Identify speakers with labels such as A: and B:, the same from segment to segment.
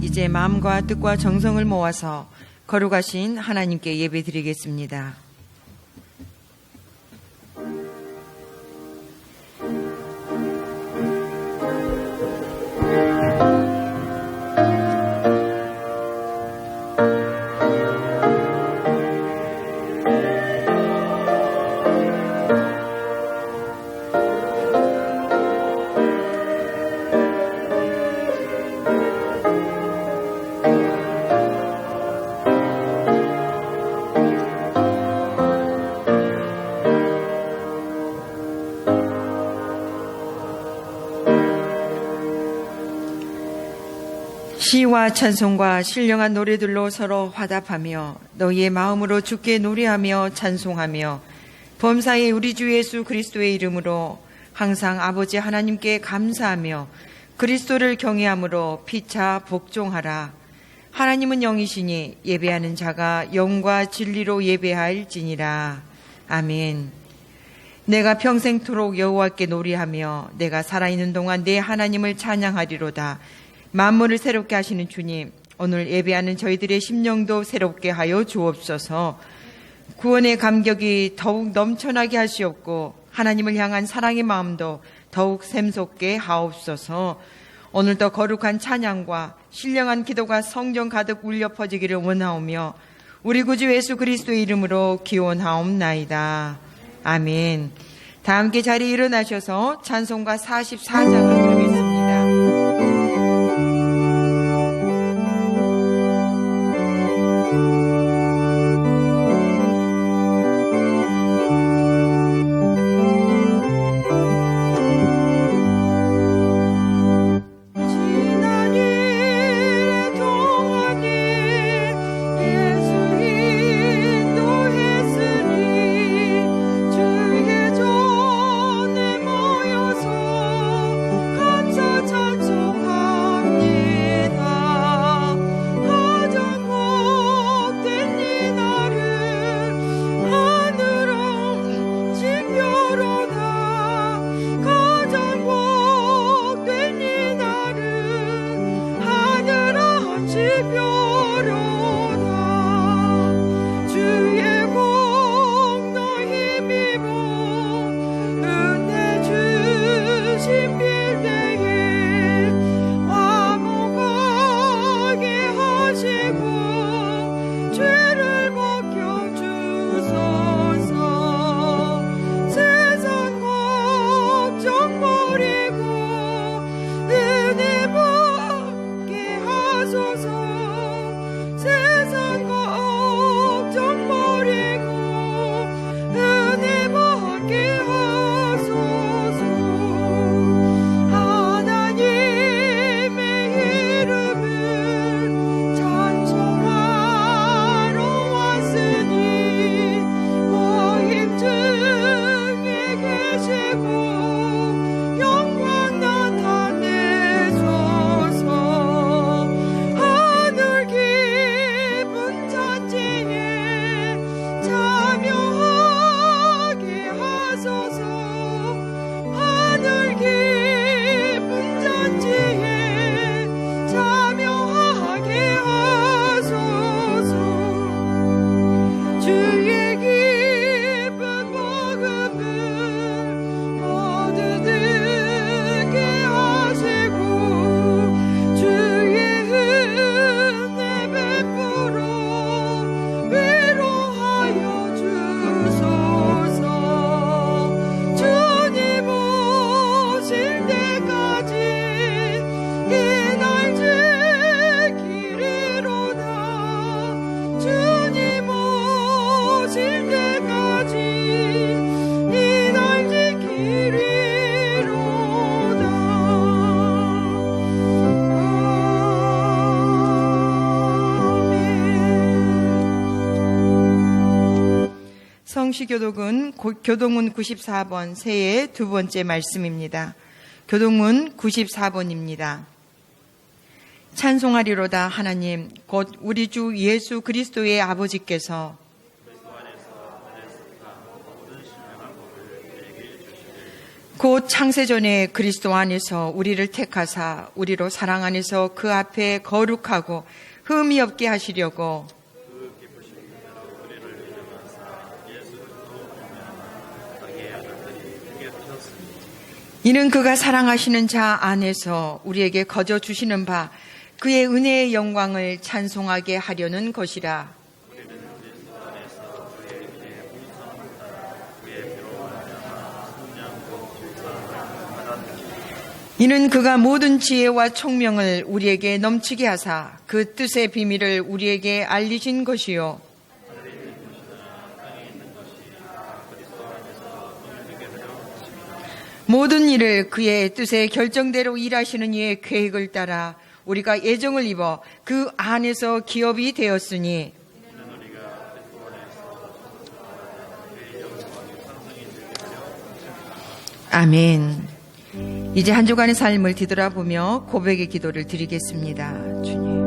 A: 이제 마음과 뜻과 정성을 모아서 거룩하신 하나님께 예배드리겠습니다. 시와 찬송과 신령한 노래들로 서로 화답하며 너희의 마음으로 주께 노래하며 찬송하며 범사의 우리 주 예수 그리스도의 이름으로 항상 아버지 하나님께 감사하며 그리스도를 경외함으로 피차 복종하라. 하나님은 영이시니 예배하는 자가 영과 진리로 예배할지니라. 아멘. 내가 평생토록 여호와께 노래하며 내가 살아있는 동안 내 하나님을 찬양하리로다. 만물을 새롭게 하시는 주님, 오늘 예배하는 저희들의 심령도 새롭게 하여 주옵소서. 구원의 감격이 더욱 넘쳐나게 하시옵고 하나님을 향한 사랑의 마음도 더욱 샘솟게 하옵소서. 오늘도 거룩한 찬양과 신령한 기도가 성전 가득 울려 퍼지기를 원하오며 우리 구주 예수 그리스도의 이름으로 기원하옵나이다. 아멘. 다 함께 자리에 일어나셔서 찬송가 44장을 부르겠습니다. 성시교독은 교동문 94번 새해의 두 번째 말씀입니다. 교동문 94번입니다. 찬송하리로다 하나님 곧 우리 주 예수 그리스도의 아버지께서 곧 창세전에 그리스도 안에서 우리를 택하사 우리로 사랑 안에서 그 앞에 거룩하고 흠이 없게 하시려고 이는 그가 사랑하시는 자 안에서 우리에게 거저 주시는 바 그의 은혜의 영광을 찬송하게 하려는 것이라. 이는 그가 모든 지혜와 총명을 우리에게 넘치게 하사 그 뜻의 비밀을 우리에게 알리신 것이요. 모든 일을 그의 뜻의 결정대로 일하시는 이의 계획을 따라 우리가 예정을 입어 그 안에서 기업이 되었으니 아멘. 이제 한 주간의 삶을 뒤돌아보며 고백의 기도를 드리겠습니다. 주님.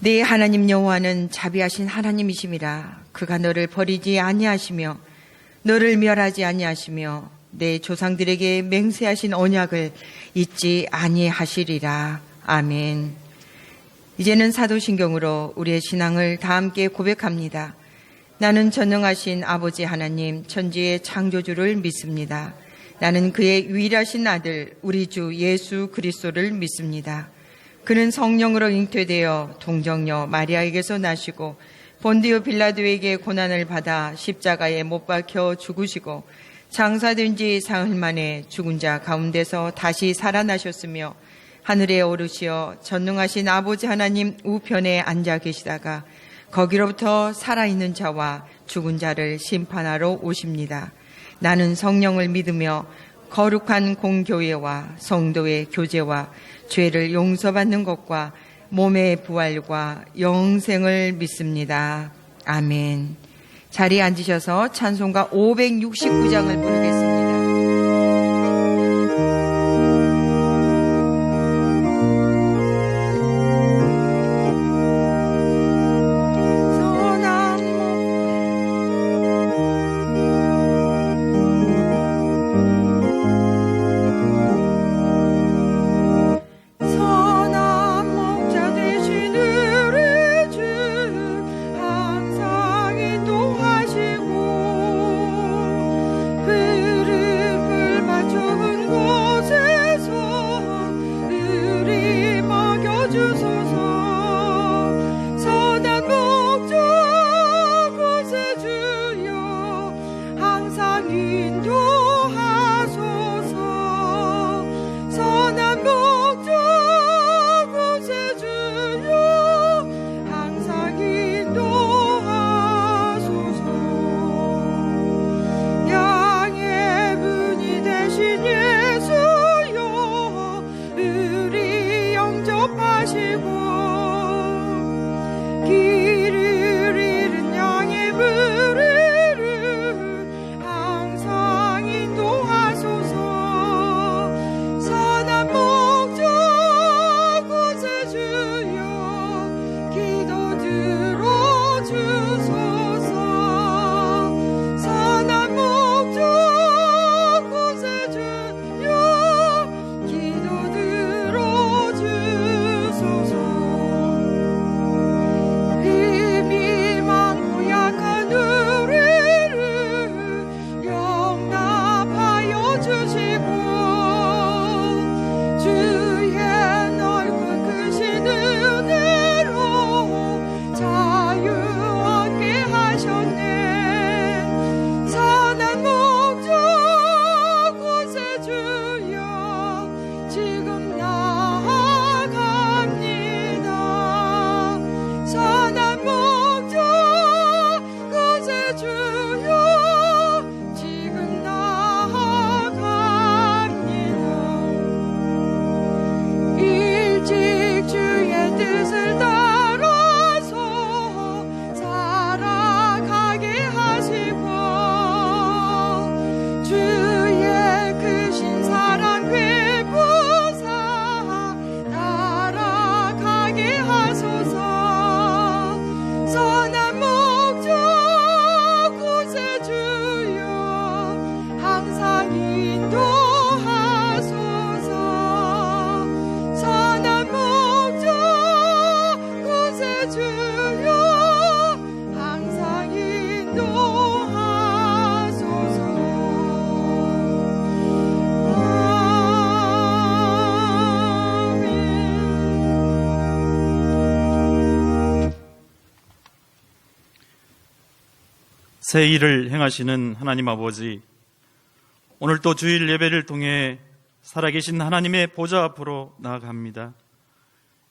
A: 네 하나님 여호와는 자비하신 하나님이심이라. 그가 너를 버리지 아니하시며 너를 멸하지 아니하시며 내 조상들에게 맹세하신 언약을 잊지 아니하시리라. 아멘. 이제는 사도신경으로 우리의 신앙을 다 함께 고백합니다. 나는 전능하신 아버지 하나님 천지의 창조주를 믿습니다. 나는 그의 유일하신 아들 우리 주 예수 그리스도를 믿습니다. 그는 성령으로 잉태되어 동정녀 마리아에게서 나시고 본디오 빌라도에게 고난을 받아 십자가에 못 박혀 죽으시고 장사된 지 사흘 만에 죽은 자 가운데서 다시 살아나셨으며 하늘에 오르시어 전능하신 아버지 하나님 우편에 앉아 계시다가 거기로부터 살아있는 자와 죽은 자를 심판하러 오십니다. 나는 성령을 믿으며 거룩한 공교회와 성도의 교제와 죄를 용서받는 것과 몸의 부활과 영생을 믿습니다. 아멘. 자리에 앉으셔서 찬송가 569장을 부르겠습니다.
B: 그를 새 일을 행하시는 하나님 아버지, 오늘 또 주일 예배를 통해 살아계신 하나님의 보좌 앞으로 나아갑니다.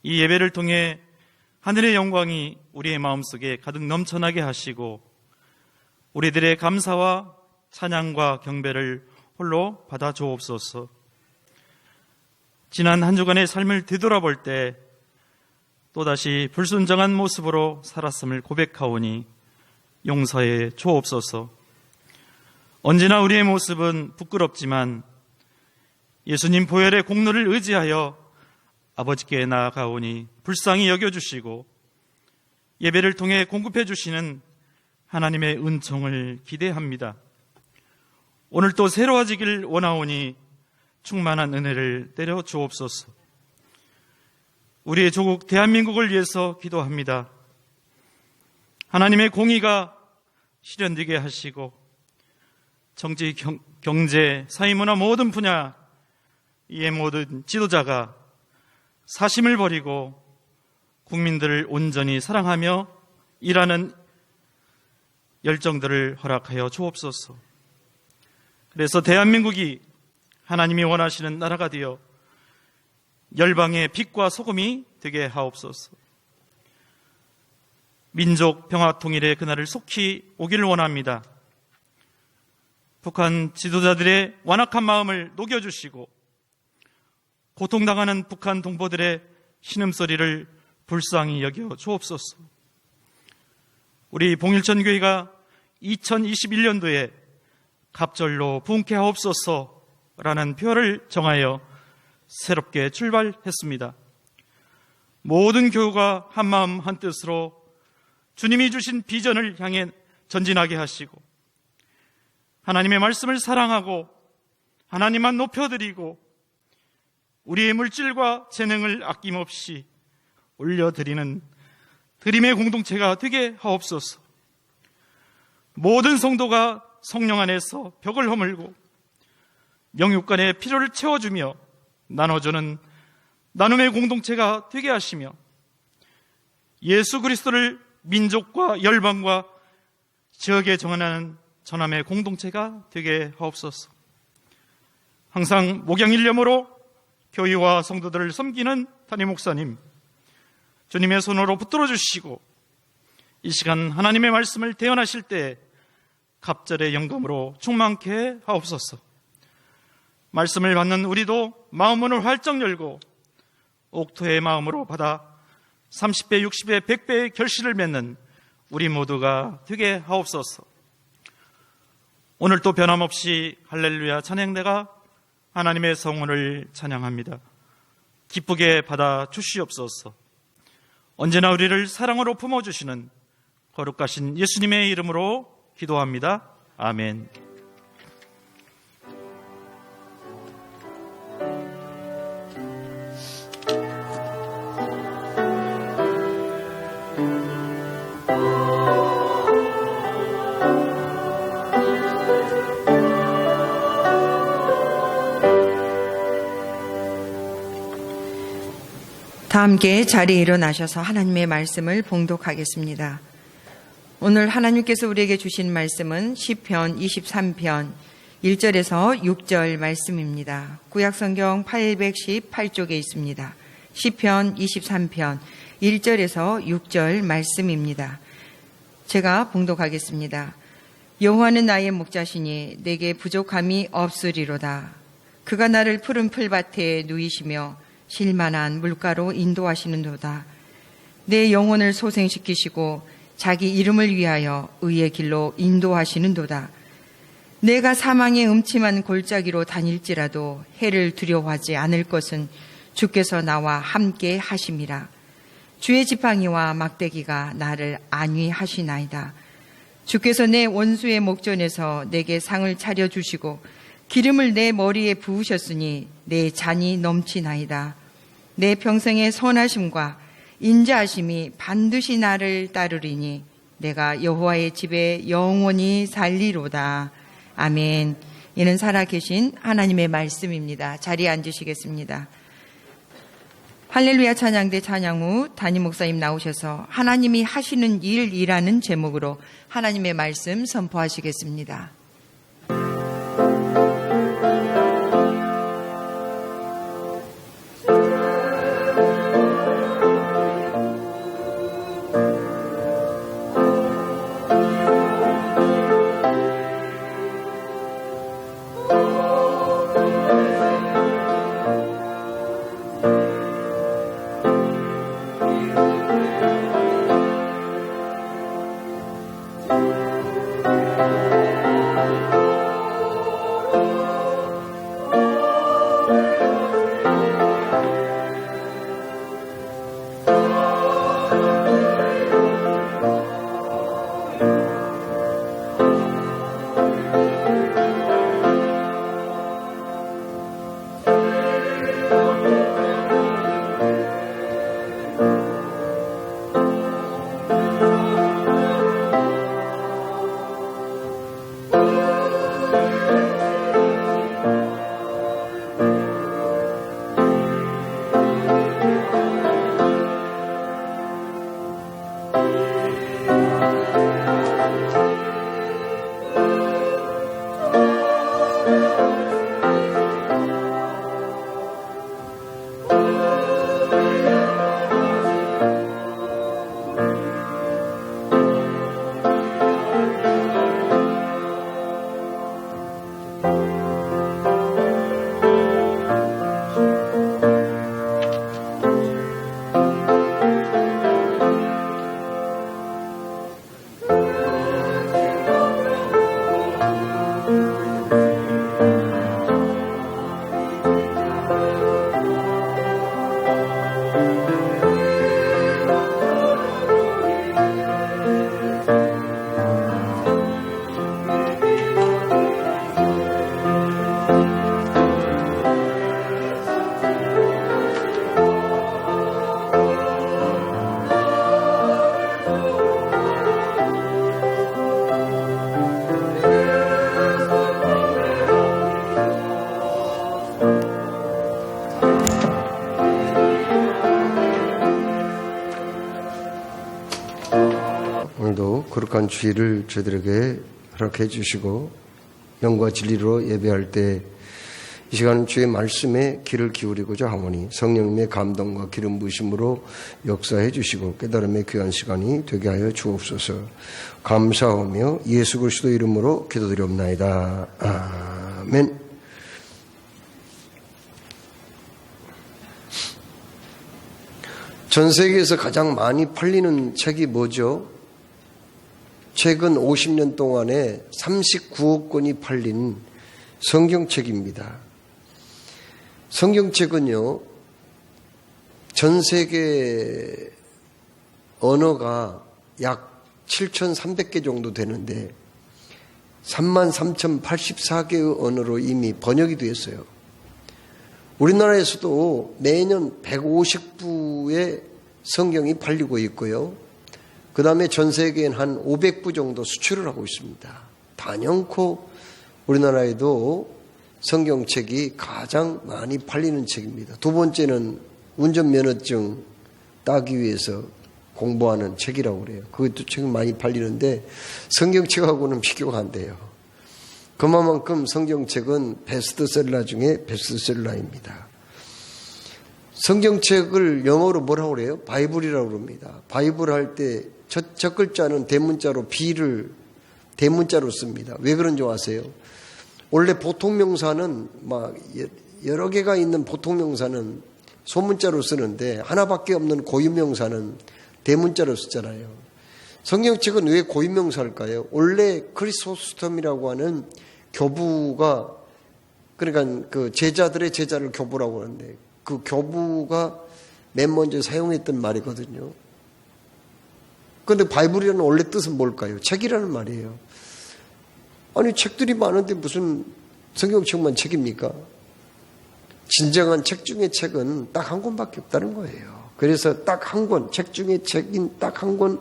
B: 이 예배를 통해 하늘의 영광이 우리의 마음속에 가득 넘쳐나게 하시고 우리들의 감사와 찬양과 경배를 홀로 받아 주옵소서. 지난 한 주간의 삶을 되돌아볼 때 또다시 불순정한 모습으로 살았음을 고백하오니 용서해 주옵소서. 언제나 우리의 모습은 부끄럽지만 예수님 보혈의 공로를 의지하여 아버지께 나아가오니 불쌍히 여겨주시고 예배를 통해 공급해 주시는 하나님의 은총을 기대합니다. 오늘 또 새로워지길 원하오니 충만한 은혜를 내려 주옵소서. 우리의 조국 대한민국을 위해서 기도합니다. 하나님의 공의가 실현되게 하시고 정치, 경제, 사회문화 모든 분야 이의 모든 지도자가 사심을 버리고 국민들을 온전히 사랑하며 일하는 열정들을 허락하여 주옵소서. 그래서 대한민국이 하나님이 원하시는 나라가 되어 열방의 빛과 소금이 되게 하옵소서. 민족 평화 통일의 그날을 속히 오기를 원합니다. 북한 지도자들의 완악한 마음을 녹여주시고 고통당하는 북한 동포들의 신음소리를 불쌍히 여겨 주옵소서. 우리 봉일천교회가 2021년도에 갑절로 부흥케 하옵소서라는 표를 정하여 새롭게 출발했습니다. 모든 교우가 한마음 한뜻으로 주님이 주신 비전을 향해 전진하게 하시고 하나님의 말씀을 사랑하고 하나님만 높여드리고 우리의 물질과 재능을 아낌없이 올려드리는 드림의 공동체가 되게 하옵소서. 모든 성도가 성령 안에서 벽을 허물고 명육간의 필요를 채워주며 나눠주는 나눔의 공동체가 되게 하시며 예수 그리스도를 민족과 열방과 지역에 정언하는 전함의 공동체가 되게 하옵소서. 항상 목양일념으로 교회와 성도들을 섬기는 담임 목사님, 주님의 손으로 붙들어 주시고 이 시간 하나님의 말씀을 대언하실 때 갑절의 영감으로 충만케 하옵소서. 말씀을 받는 우리도 마음문을 활짝 열고 옥토의 마음으로 받아 30배, 60배, 100배의 결실을 맺는 우리 모두가 되게 하옵소서. 오늘 또 변함없이 할렐루야 찬양대가 하나님의 성원을 찬양합니다. 기쁘게 받아 주시옵소서. 언제나 우리를 사랑으로 품어주시는 거룩하신 예수님의 이름으로 기도합니다. 아멘.
A: 다 함께 자리에 일어나셔서 하나님의 말씀을 봉독하겠습니다. 오늘 하나님께서 우리에게 주신 말씀은 시편 23편 1절에서 6절 말씀입니다. 구약성경 818쪽에 있습니다. 시편 23편 1절에서 6절 말씀입니다. 제가 봉독하겠습니다. 여호와는 나의 목자시니 내게 부족함이 없으리로다. 그가 나를 푸른 풀밭에 누이시며 쉴만한 물가로 인도하시는도다. 내 영혼을 소생시키시고 자기 이름을 위하여 의의 길로 인도하시는도다. 내가 사망의 음침한 골짜기로 다닐지라도 해를 두려워하지 않을 것은 주께서 나와 함께 하심이라. 주의 지팡이와 막대기가 나를 안위하시나이다. 주께서 내 원수의 목전에서 내게 상을 차려주시고 기름을 내 머리에 부으셨으니 내 잔이 넘치나이다. 내 평생의 선하심과 인자하심이 반드시 나를 따르리니 내가 여호와의 집에 영원히 살리로다. 아멘. 이는 살아계신 하나님의 말씀입니다. 자리에 앉으시겠습니다. 할렐루야 찬양대 찬양 후 담임 목사님 나오셔서 하나님이 하시는 일이라는 제목으로 하나님의 말씀 선포하시겠습니다.
C: 오늘도 거룩한 주일을 저희들에게 허락해 주시고 영과 진리로 예배할 때 이 시간 주의 말씀에 귀를 기울이고자 하오니 성령님의 감동과 기름 부으심으로 역사해 주시고 깨달음의 귀한 시간이 되게 하여 주옵소서. 감사하며 예수 그리스도 이름으로 기도드리옵나이다. 아멘. 전 세계에서 가장 많이 팔리는 책이 뭐죠? 최근 50년 동안에 39억 권이 팔린 성경책입니다. 성경책은요, 전 세계 언어가 약 7,300개 정도 되는데 33,084개의 언어로 이미 번역이 되었어요. 우리나라에서도 매년 150부의 성경이 팔리고 있고요. 그 다음에 전 세계엔 한 500부 정도 수출을 하고 있습니다. 단연코 우리나라에도 성경책이 가장 많이 팔리는 책입니다. 두 번째는 운전면허증 따기 위해서 공부하는 책이라고 그래요. 그것도 책이 많이 팔리는데 성경책하고는 비교가 안 돼요. 그만큼 성경책은 베스트셀러 중에 베스트셀러입니다. 성경책을 영어로 뭐라고 그래요? 바이블이라고 그럽니다. 바이블 할 때 첫 글자는 대문자로 B를 대문자로 씁니다. 왜 그런 줄 아세요? 원래 보통명사는 막 여러 개가 있는 보통명사는 소문자로 쓰는데 하나밖에 없는 고유명사는 대문자로 쓰잖아요. 성경책은 왜 고유명사일까요? 원래 크리소스톰이라고 하는 교부가, 그러니까 그 제자들의 제자를 교부라고 하는데 그 교부가 맨 먼저 사용했던 말이거든요. 그런데 바이블이라는 원래 뜻은 뭘까요? 책이라는 말이에요. 아니, 책들이 많은데 무슨 성경책만 책입니까? 진정한 책 중에 책은 딱 한 권밖에 없다는 거예요. 그래서 딱 한 권, 책 중에 책인 딱 한 권,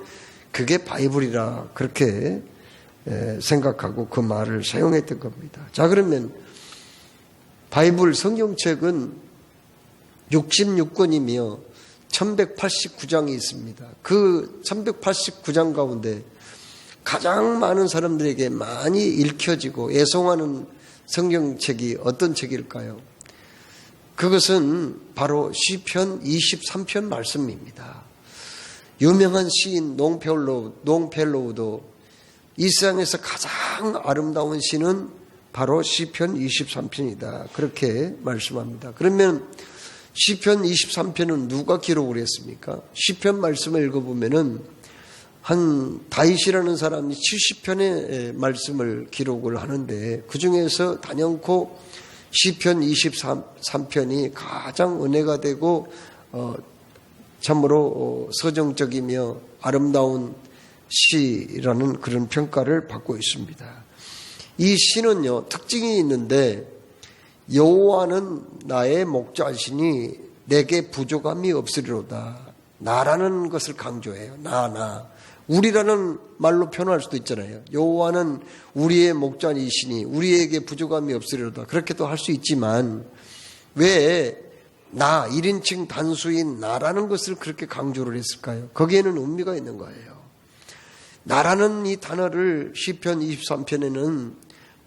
C: 그게 바이블이라 그렇게 생각하고 그 말을 사용했던 겁니다. 자, 그러면 바이블 성경책은 66권이며 1189장이 있습니다. 그 1189장 가운데 가장 많은 사람들에게 많이 읽혀지고 애송하는 성경책이 어떤 책일까요? 그것은 바로 시편 23편 말씀입니다. 유명한 시인 롱펠로우도 이 세상에서 가장 아름다운 시는 바로 시편 23편이다. 그렇게 말씀합니다. 그러면 시편 23편은 누가 기록을 했습니까? 시편 말씀을 읽어보면은 한 다윗이라는 사람이 70편의 말씀을 기록을 하는데 그 중에서 단연코 시편 23편이 가장 은혜가 되고 참으로 서정적이며 아름다운 시라는 그런 평가를 받고 있습니다. 이 시는요 특징이 있는데 여호와는 나의 목자시니 내게 부족함이 없으리로다. 나라는 것을 강조해요. 나. 우리라는 말로 표현할 수도 있잖아요. 여호와는 우리의 목자이시니 우리에게 부족함이 없으리로다. 그렇게도 할 수 있지만 왜 나 1인칭 단수인 나라는 것을 그렇게 강조를 했을까요? 거기에는 의미가 있는 거예요. 나라는 이 단어를 시편 23편에는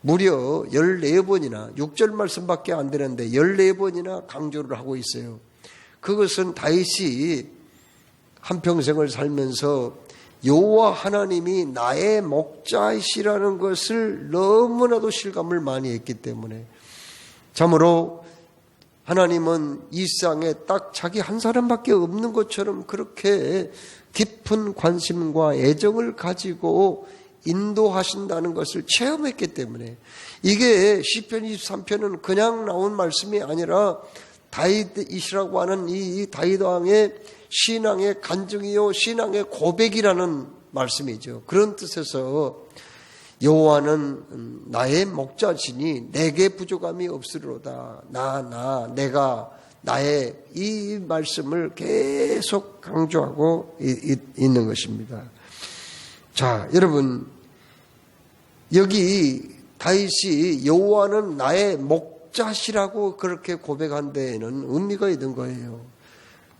C: 무려 14번이나 6절 말씀밖에 안 되는데 14번이나 강조를 하고 있어요. 그것은 다윗이 한평생을 살면서 여호와 하나님이 나의 목자이시라는 것을 너무나도 실감을 많이 했기 때문에 참으로 하나님은 이 세상에 딱 자기 한 사람밖에 없는 것처럼 그렇게 깊은 관심과 애정을 가지고 인도하신다는 것을 체험했기 때문에 이게 시편 23편은 그냥 나온 말씀이 아니라 다윗이라고 하는 이 다윗 왕의 신앙의 간증이요 신앙의 고백이라는 말씀이죠. 그런 뜻에서 여호와는 나의 목자시니 내게 부족함이 없으리로다. 내가 나의 이 말씀을 계속 강조하고 있는 것입니다. 자, 여러분 여기 다윗이 여호와는 나의 목자시라고 그렇게 고백한 데에는 의미가 있는 거예요.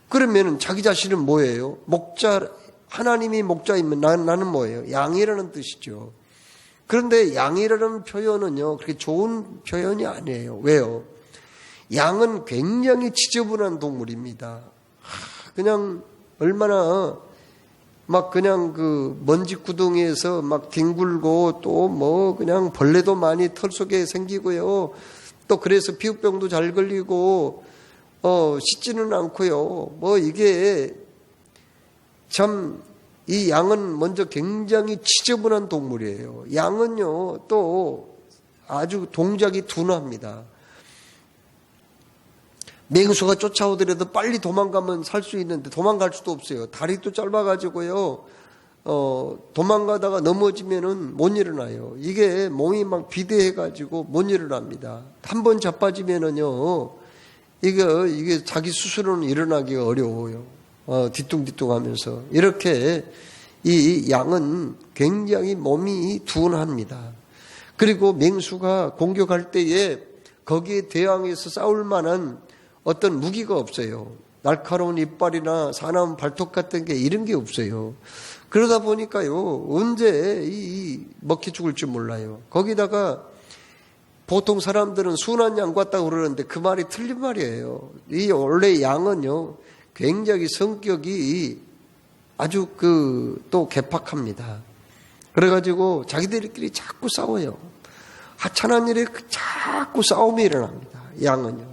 C: 그러면 자기 자신은 뭐예요? 목자, 하나님이 목자이면 나는 뭐예요? 양이라는 뜻이죠. 그런데 양이라는 표현은요 그렇게 좋은 표현이 아니에요. 왜요? 양은 굉장히 지저분한 동물입니다. 그냥 얼마나 막 그냥 그 먼지 구덩이에서 막 뒹굴고 또 뭐 그냥 벌레도 많이 털 속에 생기고요. 또 그래서 피부병도 잘 걸리고 씻지는 않고요. 뭐 이게 참 이 양은 먼저 굉장히 지저분한 동물이에요. 양은요 또 아주 동작이 둔합니다. 맹수가 쫓아오더라도 빨리 도망가면 살 수 있는데 도망갈 수도 없어요. 다리도 짧아가지고요. 도망가다가 넘어지면은 못 일어나요. 이게 몸이 막 비대해가지고 못 일어납니다. 한 번 자빠지면은요, 이게 자기 스스로는 일어나기가 어려워요. 뒤뚱뒤뚱하면서 이렇게 이 양은 굉장히 몸이 둔합니다. 그리고 맹수가 공격할 때에 거기에 대항해서 싸울 만한 어떤 무기가 없어요. 날카로운 이빨이나 사나운 발톱 같은 게 이런 게 없어요. 그러다 보니까요 언제 먹히 죽을 줄 몰라요. 거기다가 보통 사람들은 순한 양 같다고 그러는데 그 말이 틀린 말이에요. 이 원래 양은요 굉장히 성격이 아주 또 개팍합니다. 그래가지고 자기들끼리 자꾸 싸워요. 하찮은 일에 자꾸 싸움이 일어납니다. 양은요.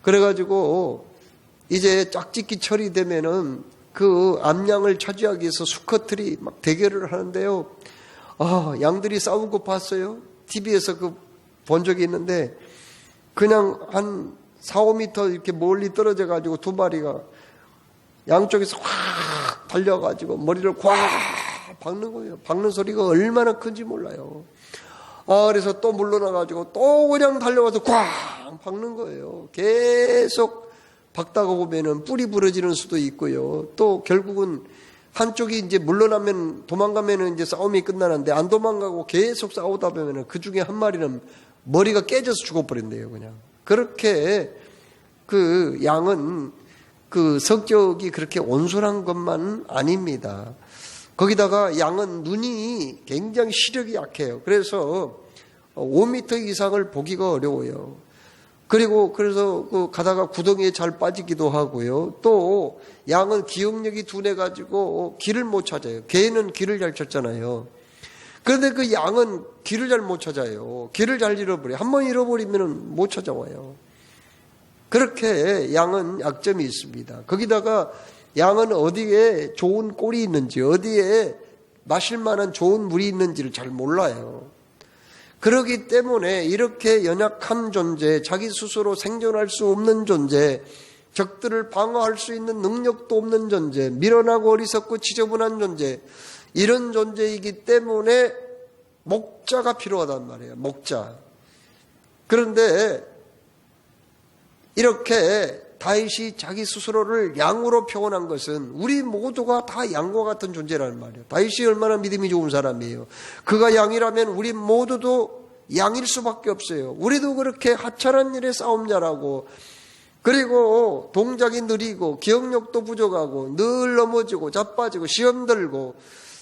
C: 그래가지고 이제 짝짓기 철이 되면은 그 암양을 차지하기 위해서 수컷들이 막 대결을 하는데요. 양들이 싸운 거 봤어요? TV에서 본 적이 있는데 그냥 한 4, 5m 이렇게 멀리 떨어져 가지고 두 마리가 양쪽에서 확 달려가지고 머리를 꽉 박는 거예요. 박는 소리가 얼마나 큰지 몰라요. 그래서 또 물러나가지고 또 그냥 달려가서 꽉 박는 거예요. 계속 박다가 보면은 뿔이 부러지는 수도 있고요. 또 결국은 한쪽이 이제 물러나면 도망가면은 이제 싸움이 끝나는데 안 도망가고 계속 싸우다 보면은 그 중에 한 마리는 머리가 깨져서 죽어버린대요. 그냥 그렇게 그 양은 그 성격이 그렇게 온순한 것만 아닙니다. 거기다가 양은 눈이 굉장히 시력이 약해요. 그래서 5m 이상을 보기가 어려워요. 그리고 그래서 그 가다가 구덩이에 잘 빠지기도 하고요. 또 양은 기억력이 둔해가지고 길을 못 찾아요. 개는 길을 잘 찾잖아요. 그런데 그 양은 길을 잘 못 찾아요. 길을 잘 잃어버려요. 한번 잃어버리면 못 찾아와요. 그렇게 양은 약점이 있습니다. 거기다가 양은 어디에 좋은 꼴이 있는지, 어디에 마실 만한 좋은 물이 있는지를 잘 몰라요. 그렇기 때문에 이렇게 연약한 존재, 자기 스스로 생존할 수 없는 존재, 적들을 방어할 수 있는 능력도 없는 존재, 미련하고 어리석고 지저분한 존재, 이런 존재이기 때문에 목자가 필요하단 말이에요. 목자. 그런데 이렇게 다윗이 자기 스스로를 양으로 표현한 것은 우리 모두가 다 양과 같은 존재라는 말이에요. 다윗이 얼마나 믿음이 좋은 사람이에요. 그가 양이라면 우리 모두도 양일 수밖에 없어요. 우리도 그렇게 하찮은 일에 싸움자라고, 그리고 동작이 느리고 기억력도 부족하고 늘 넘어지고 자빠지고 시험 들고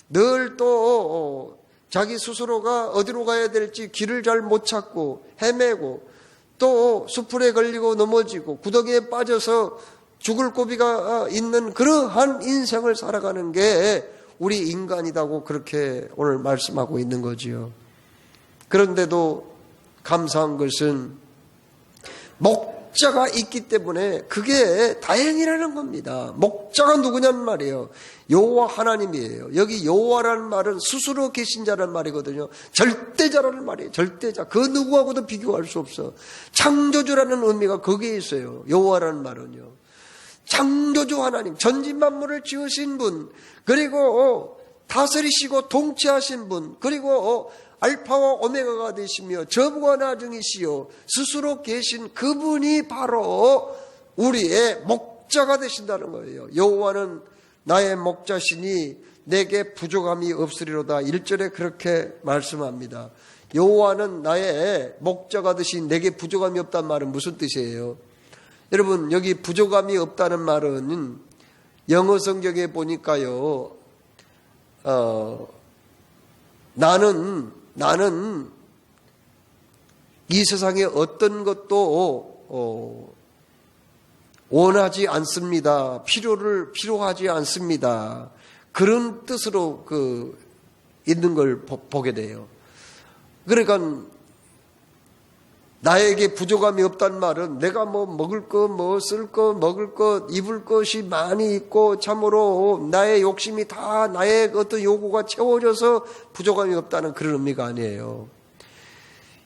C: 늘 또 자기 스스로가 어디로 가야 될지 길을 잘 못 찾고 헤매고 또 수풀에 걸리고 넘어지고 구덩이에 빠져서 죽을 고비가 있는 그러한 인생을 살아가는 게 우리 인간이라고 그렇게 오늘 말씀하고 있는 거지요. 그런데도 감사한 것은 목자가 있기 때문에 그게 다행이라는 겁니다. 목자가 누구냐는 말이에요. 여호와 하나님이에요. 여기 여호와라는 말은 스스로 계신 자라는 말이거든요. 절대자라는 말이에요. 절대자. 그 누구하고도 비교할 수 없어. 창조주라는 의미가 거기에 있어요. 여호와라는 말은요. 창조주 하나님, 전지만물을 지으신 분, 그리고 다스리시고 통치하신 분, 그리고 알파와 오메가가 되시며 저부가 나중이시요 스스로 계신 그분이 바로 우리의 목자가 되신다는 거예요. 여호와는 나의 목자시니 내게 부족함이 없으리로다. 1절에 그렇게 말씀합니다. 여호와는 나의 목자가 되신 내게 부족함이 없다는 말은 무슨 뜻이에요? 여러분, 여기 부족함이 없다는 말은 영어 성경에 보니까요, 나는 이 세상에 어떤 것도 원하지 않습니다. 필요하지 않습니다. 그런 뜻으로 있는 걸 보게 돼요. 그러니까 나에게 부족함이 없다는 말은 내가 뭐 먹을 것, 뭐 쓸 것, 먹을 것, 입을 것이 많이 있고 참으로 나의 욕심이 다 나의 어떤 요구가 채워져서 부족함이 없다는 그런 의미가 아니에요.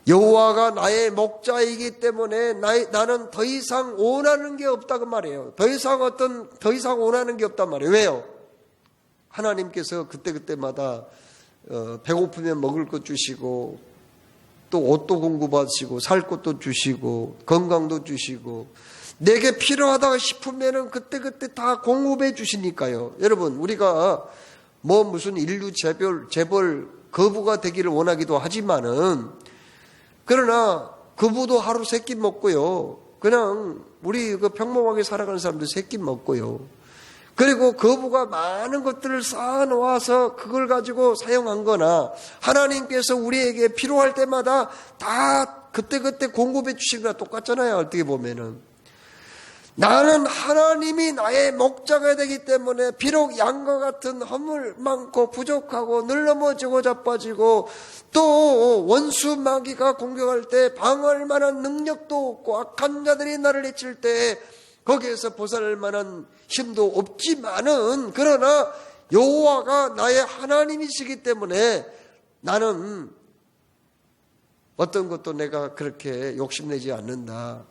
C: 여호와가 나의 목자이기 때문에 나는 더 이상 원하는 게 없다고 말이에요. 더 이상 원하는 게 없단 말이에요. 왜요? 하나님께서 그때마다 배고프면 먹을 것 주시고 또 옷도 공급하시고 살 것도 주시고 건강도 주시고 내게 필요하다 싶으면은 그때 다 공급해 주시니까요. 여러분, 우리가 뭐 무슨 인류 재벌 거부가 되기를 원하기도 하지만은, 그러나 거부도 하루 3끼 먹고요. 그냥 우리 평범하게 살아가는 사람들 3끼 먹고요. 그리고 거부가 많은 것들을 쌓아놓아서 그걸 가지고 사용한 거나 하나님께서 우리에게 필요할 때마다 다 그때 공급해 주신 거랑 똑같잖아요. 어떻게 보면은. 나는 하나님이 나의 목자가 되기 때문에 비록 양과 같은 허물 많고 부족하고 늘 넘어지고 자빠지고 또 원수 마귀가 공격할 때 방어할 만한 능력도 없고 악한 자들이 나를 해칠 때 거기에서 벗어날 만한 힘도 없지만은, 그러나 여호와가 나의 하나님이시기 때문에 나는 어떤 것도 내가 그렇게 욕심내지 않는다.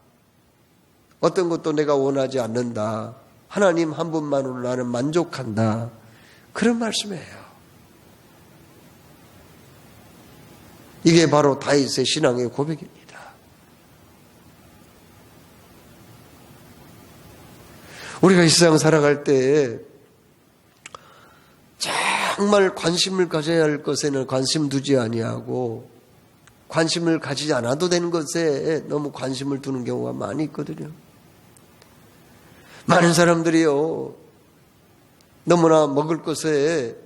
C: 어떤 것도 내가 원하지 않는다. 하나님 한 분만으로 나는 만족한다. 그런 말씀이에요. 이게 바로 다윗의 신앙의 고백입니다. 우리가 이 세상 살아갈 때 정말 관심을 가져야 할 것에는 관심 두지 아니하고 관심을 가지지 않아도 되는 것에 너무 관심을 두는 경우가 많이 있거든요. 많은 사람들이요, 너무나 먹을 것에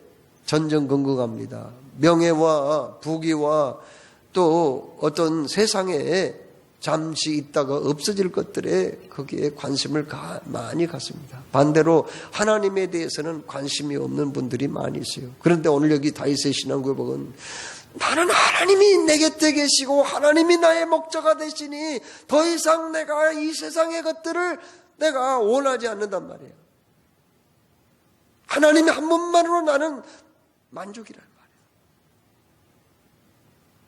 C: 전전긍긍합니다. 명예와 부귀와 또 어떤 세상에 잠시 있다가 없어질 것들에 거기에 관심을 많이 갖습니다. 반대로 하나님에 대해서는 관심이 없는 분들이 많이 있어요. 그런데 오늘 여기 다윗의 신앙고백은 나는 하나님이 내 곁에 계시고 하나님이 나의 목자가 되시니 더 이상 내가 이 세상의 것들을 내가 원하지 않는단 말이에요. 하나님이 한 분만으로 나는 만족이란 말이에요.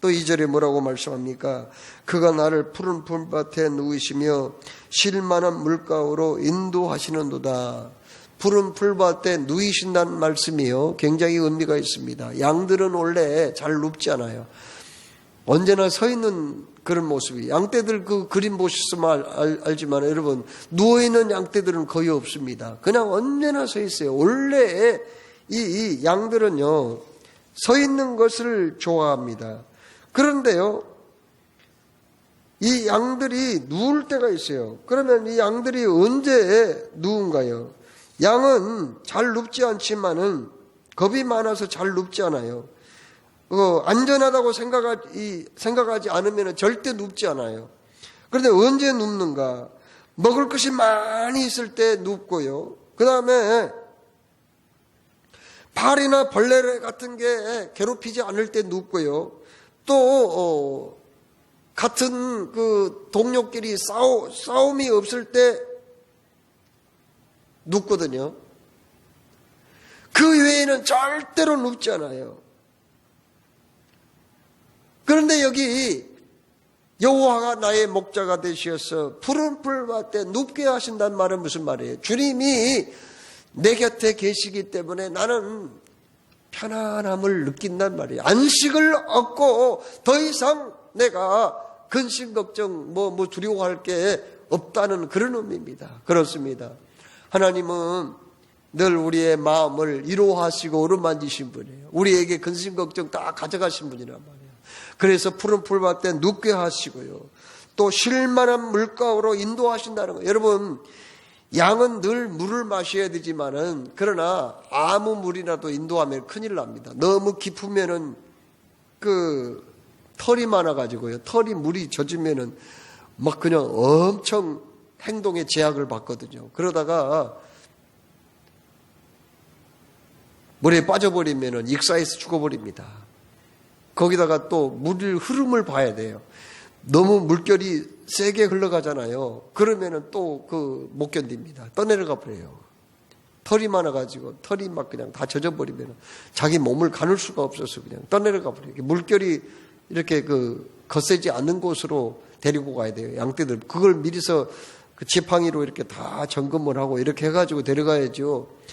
C: 또 2절에 뭐라고 말씀합니까? 그가 나를 푸른 풀밭에 누이시며 쉴만한 물가로 인도하시는도다. 푸른 풀밭에 누이신다는 말씀이요, 굉장히 의미가 있습니다. 양들은 원래 잘 눕지 않아요. 언제나 서 있는 그런 모습이. 양떼들 그 그림 보셨으면 알지만 여러분, 누워있는 양떼들은 거의 없습니다. 그냥 언제나 서 있어요. 원래 이 양들은요, 서 있는 것을 좋아합니다. 그런데요, 이 양들이 누울 때가 있어요. 그러면 이 양들이 언제 누운가요? 양은 잘 눕지 않지만은 겁이 많아서 잘 눕지 않아요. 안전하다고 생각하지 않으면 절대 눕지 않아요. 그런데 언제 눕는가? 먹을 것이 많이 있을 때 눕고요. 그 다음에 파리나 벌레 같은 게 괴롭히지 않을 때 눕고요. 또 같은 그 동료끼리 싸움이 없을 때 눕거든요. 그 외에는 절대로 눕지 않아요. 그런데 여기 여호와가 나의 목자가 되시어서 푸른 풀밭에 눕게 하신다는 말은 무슨 말이에요? 주님이 내 곁에 계시기 때문에 나는 편안함을 느낀단 말이에요. 안식을 얻고 더 이상 내가 근심 걱정 뭐 두려워할 게 없다는 그런 의미입니다. 그렇습니다. 하나님은 늘 우리의 마음을 위로하시고 어루만지신 분이에요. 우리에게 근심 걱정 다 가져가신 분이란 말이에요. 그래서 푸른 풀밭에 눕게 하시고요. 또 쉴만한 물가로 인도하신다는 거예요. 여러분, 양은 늘 물을 마셔야 되지만은 그러나 아무 물이라도 인도하면 큰일 납니다. 너무 깊으면은 그 털이 많아가지고요. 털이 물이 젖으면은 막 그냥 엄청 행동에 제약을 받거든요. 그러다가 물에 빠져버리면은 익사해서 죽어버립니다. 거기다가 또 물 흐름을 봐야 돼요. 너무 물결이 세게 흘러가잖아요. 그러면은 또 못 견딥니다. 떠내려가 버려요. 털이 많아가지고 털이 막 그냥 다 젖어버리면 자기 몸을 가눌 수가 없어서 그냥 떠내려가 버려요. 물결이 이렇게 거세지 않는 곳으로 데리고 가야 돼요. 양떼들. 그걸 미리서 그 지팡이로 이렇게 다 점검을 하고 이렇게 해가지고 데려가야죠.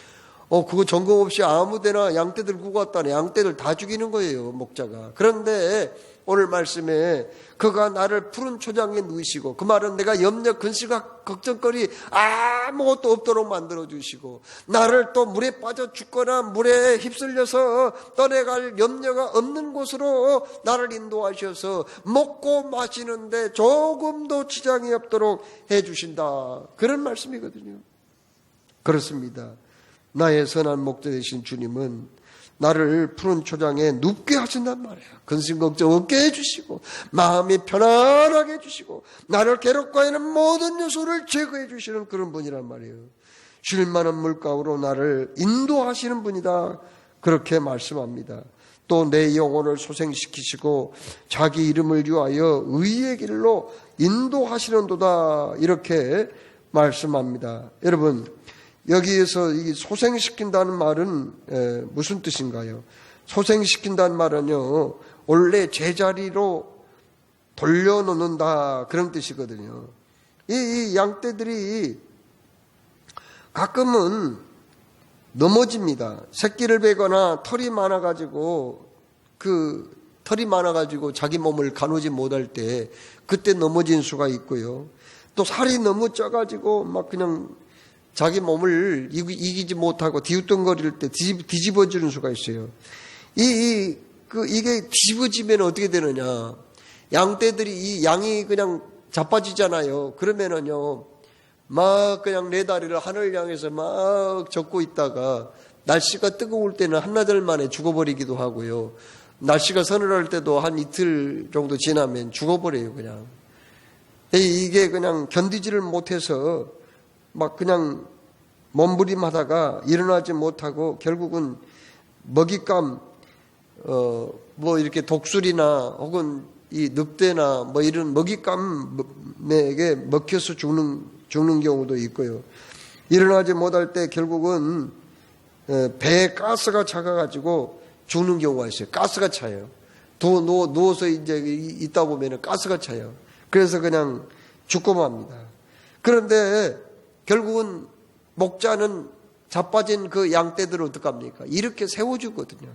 C: 그거 점검 없이 아무데나 양떼들 구고 왔다니 양떼들 다 죽이는 거예요, 목자가. 그런데 오늘 말씀에 그가 나를 푸른 초장에 누이시고, 그 말은 내가 염려, 근심과 걱정거리 아무것도 없도록 만들어주시고, 나를 또 물에 빠져 죽거나 물에 휩쓸려서 떠내갈 염려가 없는 곳으로 나를 인도하셔서 먹고 마시는데 조금도 지장이 없도록 해주신다. 그런 말씀이거든요. 그렇습니다. 나의 선한 목자 되신 주님은 나를 푸른 초장에 눕게 하신단 말이에요. 근심 걱정 없게 해주시고 마음이 편안하게 해주시고 나를 괴롭게 하는 모든 요소를 제거해 주시는 그런 분이란 말이에요. 쉴만한 물가로 나를 인도하시는 분이다. 그렇게 말씀합니다. 또 내 영혼을 소생시키시고 자기 이름을 위하여 의의 길로 인도하시는도다. 이렇게 말씀합니다. 여러분, 여기에서 이 소생시킨다는 말은 무슨 뜻인가요? 소생시킨다는 말은요, 원래 제자리로 돌려놓는다 그런 뜻이거든요. 이 양떼들이 가끔은 넘어집니다. 새끼를 베거나 털이 많아가지고 자기 몸을 가누지 못할 때 그때 넘어진 수가 있고요. 또 살이 너무 쪄가지고 막 그냥 자기 몸을 이기지 못하고 뒤웃덩거릴 때 뒤집어지는 수가 있어요. 이게 뒤집어지면 어떻게 되느냐. 양떼들이 이 양이 그냥 자빠지잖아요. 그러면은요, 막 그냥 네 다리를 하늘 향해서 막 젓고 있다가 날씨가 뜨거울 때는 한나절 만에 죽어버리기도 하고요. 날씨가 서늘할 때도 한 이틀 정도 지나면 죽어버려요, 그냥. 이게 그냥 견디지를 못해서 막 그냥 몸부림하다가 일어나지 못하고 결국은 먹잇감, 뭐 이렇게 독수리나 혹은 이 늑대나 뭐 이런 먹잇감에게 먹혀서 죽는 경우도 있고요. 일어나지 못할 때 결국은 배에 가스가 차가가지고 죽는 경우가 있어요. 가스가 차요. 누워서 이제 있다 보면 가스가 차요. 그래서 그냥 죽고 맙니다. 그런데 결국은 목자는 자빠진 그 양떼들을 어떡합니까? 이렇게 세워주거든요.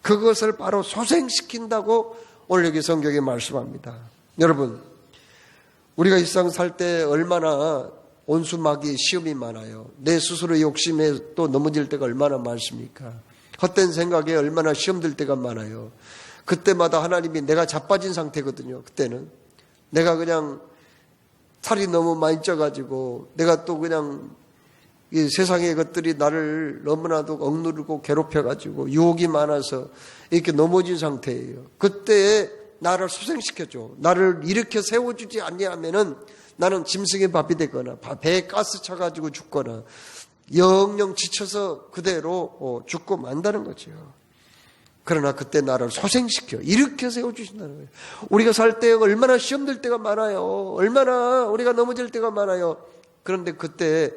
C: 그것을 바로 소생시킨다고 오늘 여기 성경에 말씀합니다. 여러분, 우리가 이 세상 살 때 얼마나 온수막이 시험이 많아요. 내 스스로 욕심에 또 넘어질 때가 얼마나 많습니까? 헛된 생각에 얼마나 시험 들 때가 많아요. 그때마다 하나님이 내가 자빠진 상태거든요. 그때는 내가 그냥 살이 너무 많이 쪄가지고 내가 또 그냥 이 세상의 것들이 나를 너무나도 억누르고 괴롭혀가지고 유혹이 많아서 이렇게 넘어진 상태예요. 그때에 나를 소생시켜줘. 나를 일으켜 세워주지 않냐면은 나는 짐승의 밥이 되거나 배에 가스 차가지고 죽거나 영영 지쳐서 그대로 죽고 만다는 거죠. 그러나 그때 나를 소생시켜 일으켜 세워주신다는 거예요. 우리가 살 때 얼마나 시험 들 때가 많아요. 얼마나 우리가 넘어질 때가 많아요. 그런데 그때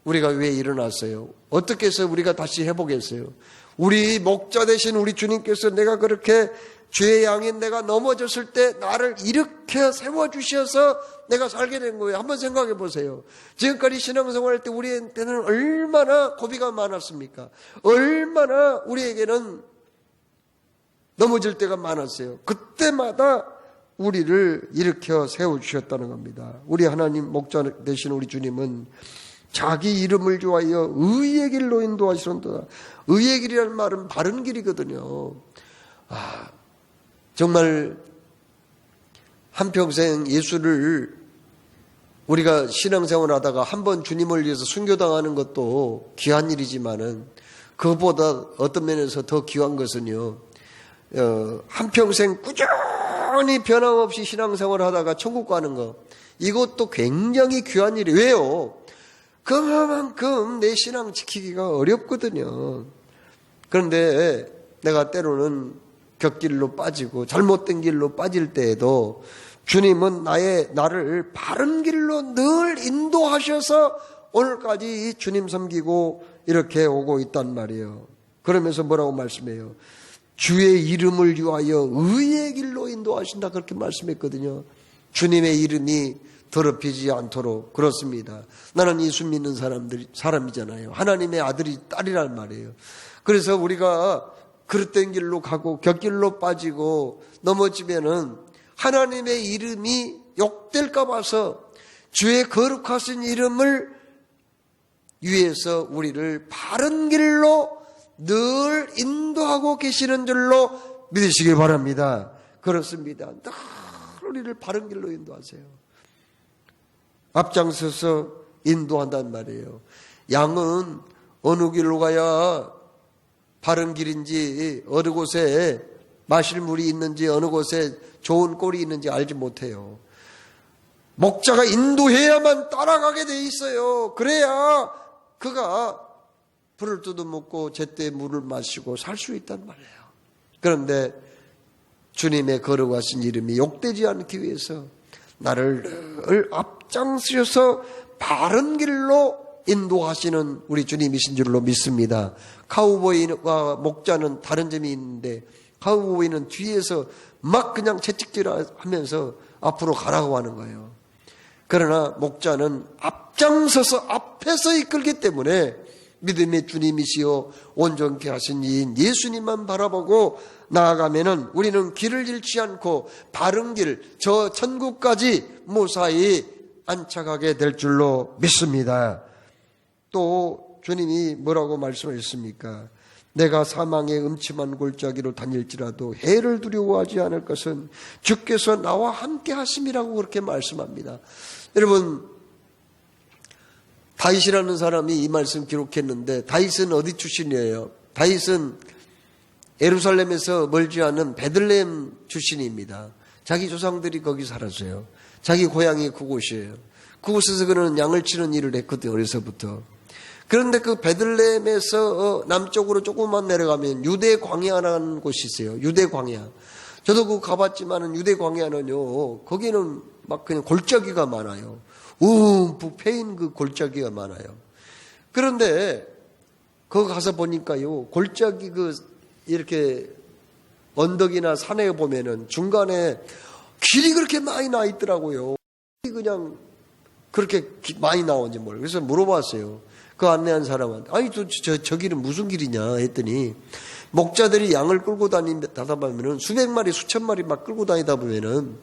C: 우리가 왜 일어났어요? 어떻게 해서 우리가 다시 해보겠어요? 우리 목자 되신 우리 주님께서 내가 그렇게 죄의 양인 내가 넘어졌을 때 나를 일으켜 세워주셔서 내가 살게 된 거예요. 한번 생각해 보세요. 지금까지 신앙생활 할 때 우리한테는 얼마나 고비가 많았습니까? 얼마나 우리에게는 넘어질 때가 많았어요. 그때마다 우리를 일으켜 세워주셨다는 겁니다. 우리 하나님 목자 되신 우리 주님은 자기 이름을 좋아하여 의의 길로 인도하시는도다. 의의 길이라는 말은 바른 길이거든요. 정말 한평생 예수를 우리가 신앙생활 하다가 한번 주님을 위해서 순교당하는 것도 귀한 일이지만은 그보다 어떤 면에서 더 귀한 것은요, 한평생 꾸준히 변함없이 신앙생활 하다가 천국 가는 거, 이것도 굉장히 귀한 일이에요. 왜요? 그만큼 내 신앙 지키기가 어렵거든요. 그런데 내가 때로는 곁길로 빠지고 잘못된 길로 빠질 때에도 주님은 나를 바른 길로 늘 인도하셔서 오늘까지 주님 섬기고 이렇게 오고 있단 말이에요. 그러면서 뭐라고 말씀해요? 주의 이름을 위하여 의의 길로 인도하신다, 그렇게 말씀했거든요. 주님의 이름이 더럽히지 않도록. 그렇습니다. 나는 예수 믿는 사람이잖아요. 하나님의 아들이 딸이란 말이에요. 그래서 우리가 그릇된 길로 가고 곁길로 빠지고 넘어지면은 하나님의 이름이 욕될까 봐서 주의 거룩하신 이름을 위해서 우리를 바른 길로 늘 인도하고 계시는 줄로 믿으시기 바랍니다. 그렇습니다. 늘 우리를 바른 길로 인도하세요. 앞장서서 인도한단 말이에요. 양은 어느 길로 가야 바른 길인지, 어느 곳에 마실 물이 있는지, 어느 곳에 좋은 꼴이 있는지 알지 못해요. 목자가 인도해야만 따라가게 돼 있어요. 그래야 그가 불을 뜯어먹고 제때 물을 마시고 살 수 있단 말이에요. 그런데 주님의 거룩하신 이름이 욕되지 않기 위해서 나를 늘 앞장서서 바른 길로 인도하시는 우리 주님이신 줄로 믿습니다. 카우보이와 목자는 다른 점이 있는데, 카우보이는 뒤에서 막 그냥 채찍질하면서 앞으로 가라고 하는 거예요. 그러나 목자는 앞장서서 앞에서 이끌기 때문에 믿음의 주님이시여 온전케 하신 이인 예수님만 바라보고 나아가면은 우리는 길을 잃지 않고 바른 길, 저 천국까지 무사히 안착하게 될 줄로 믿습니다. 또 주님이 뭐라고 말씀하셨습니까? 내가 사망의 음침한 골짜기로 다닐지라도 해를 두려워하지 않을 것은 주께서 나와 함께 하심이라고 그렇게 말씀합니다. 여러분, 다윗이라는 사람이 이 말씀 기록했는데, 다윗은 어디 출신이에요? 다윗은 예루살렘에서 멀지 않은 베들레헴 출신입니다. 자기 조상들이 거기 살았어요. 자기 고향이 그곳이에요. 그곳에서 그는 양을 치는 일을 했거든요, 어려서부터. 그런데 그 베들레헴에서 남쪽으로 조금만 내려가면 유대 광야라는 곳이 있어요. 유대 광야. 저도 그 가봤지만은 유대 광야는요, 거기는 막 그냥 골짜기가 많아요. 움푹 패인 그 골짜기가 많아요. 그런데 거기 가서 보니까요, 골짜기 이렇게 언덕이나 산에 보면은 중간에 길이 그렇게 많이 나 있더라고요. 그냥 그렇게 많이 나오는지 몰라요. 그래서 물어봤어요. 그 안내한 사람한테. 아니, 저 길은 무슨 길이냐 했더니, 목자들이 양을 끌고 다니다 보면은 수백 마리, 수천 마리 막 끌고 다니다 보면은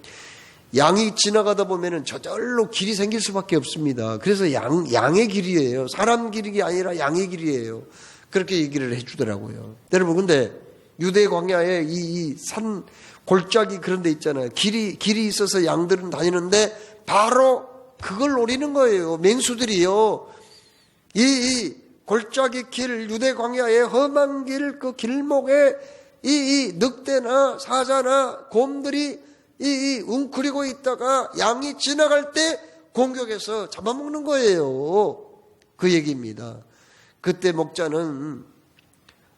C: 양이 지나가다 보면은 저절로 길이 생길 수밖에 없습니다. 그래서 양의 길이에요. 사람 길이 아니라 양의 길이에요. 그렇게 얘기를 해주더라고요. 여러분, 근데 유대 광야에 이 산 골짜기 그런 데 있잖아요. 길이 있어서 양들은 다니는데 바로 그걸 노리는 거예요. 맹수들이요. 이 골짜기 길, 유대 광야의 험한 길, 그 길목에 이 늑대나 사자나 곰들이 웅크리고 있다가 양이 지나갈 때 공격해서 잡아먹는 거예요. 그 얘기입니다. 그때 목자는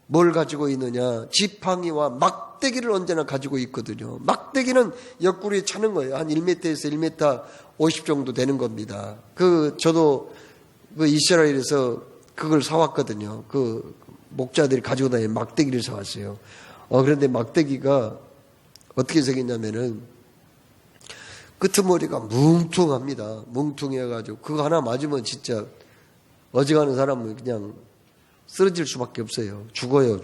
C: 뭘 가지고 있느냐? 지팡이와 막대기를 언제나 가지고 있거든요. 막대기는 옆구리에 차는 거예요. 한 1m에서 1m 50 정도 되는 겁니다. 저도 이스라엘에서 그걸 사왔거든요. 목자들이 가지고 다니는 막대기를 사왔어요. 그런데 막대기가 어떻게 생겼냐면은 끄트머리가 뭉퉁합니다. 뭉퉁해가지고 그거 하나 맞으면 진짜 어지간한 사람은 그냥 쓰러질 수밖에 없어요. 죽어요.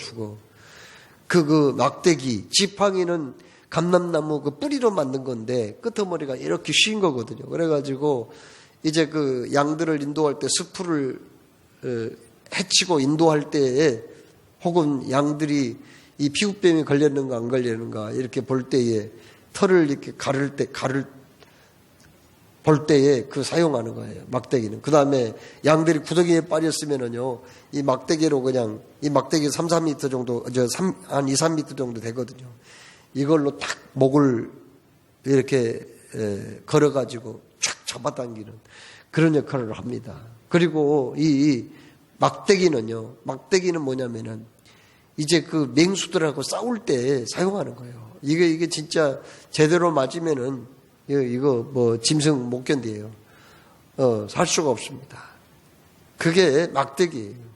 C: 그 막대기, 지팡이는 감람나무 그 뿌리로 만든 건데 끄트머리가 이렇게 쉰 거거든요. 그래가지고 이제 그 양들을 인도할 때 수풀을 해치고 인도할 때에 혹은 양들이 이 피부병에 걸렸는가 안 걸렸는가 이렇게 볼 때에 털을 이렇게 볼 때에 사용하는 거예요. 막대기는. 그 다음에 양들이 구덩이에 빠졌으면은요, 이 막대기로 그냥, 이 막대기 3m 정도, 한 2, 3m 정도 되거든요. 이걸로 탁 목을 이렇게 걸어가지고 촥 잡아당기는 그런 역할을 합니다. 그리고 이 막대기는 뭐냐면은 이제 그 맹수들하고 싸울 때 사용하는 거예요. 이게 진짜 제대로 맞으면은 이거 짐승 못 견디에요. 살 수가 없습니다. 그게 막대기예요.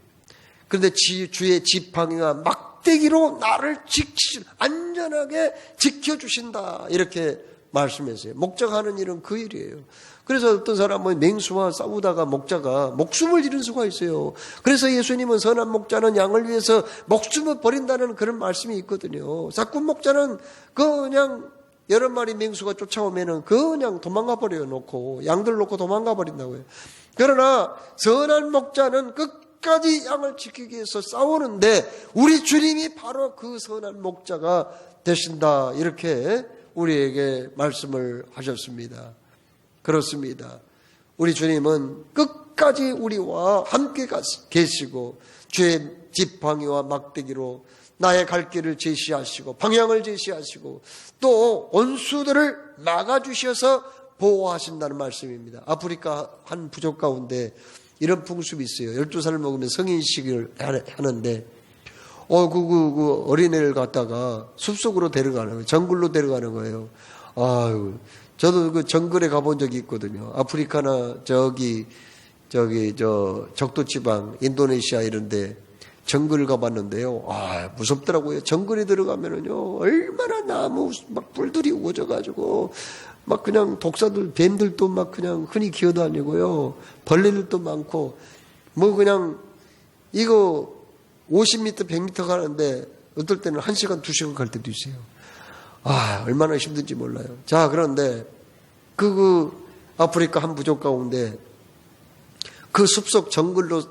C: 그런데 주의 지팡이와 막대기로 나를 안전하게 지켜주신다. 이렇게 말씀했어요. 목자가 하는 일은 그 일이에요. 그래서 어떤 사람은 맹수와 싸우다가 목자가 목숨을 잃은 수가 있어요. 그래서 예수님은 선한 목자는 양을 위해서 목숨을 버린다는 그런 말씀이 있거든요. 사꾼 목자는 그냥 여러 마리 맹수가 쫓아오면은 그냥 도망가 버려요. 양들 놓고 도망가 버린다고요. 그러나 선한 목자는 끝까지 양을 지키기 위해서 싸우는데 우리 주님이 바로 그 선한 목자가 되신다. 이렇게 우리에게 말씀을 하셨습니다. 그렇습니다. 우리 주님은 끝까지 우리와 함께 계시고 주의 지팡이와 막대기로 나의 갈 길을 제시하시고 방향을 제시하시고 또 원수들을 막아주셔서 보호하신다는 말씀입니다. 아프리카 한 부족 가운데 이런 풍습이 있어요. 12살을 먹으면 성인식을 하는데 그 어린애를 갖다가 숲속으로 데려가는 거예요. 정글로 데려가는 거예요. 아유, 저도 그 정글에 가본 적이 있거든요. 아프리카나 적도 지방, 인도네시아 이런데 정글을 가봤는데요. 무섭더라고요. 정글에 들어가면은요, 얼마나 나무, 막 뿔들이 우거져가지고, 막 그냥 독사들, 뱀들도 막 그냥 흔히 기어다니고요. 벌레들도 많고, 그냥 이거 50m, 100m 가는데, 어떨 때는 1시간, 2시간 갈 때도 있어요. 얼마나 힘든지 몰라요. 자, 그런데, 아프리카 한 부족 가운데, 그 숲속 정글로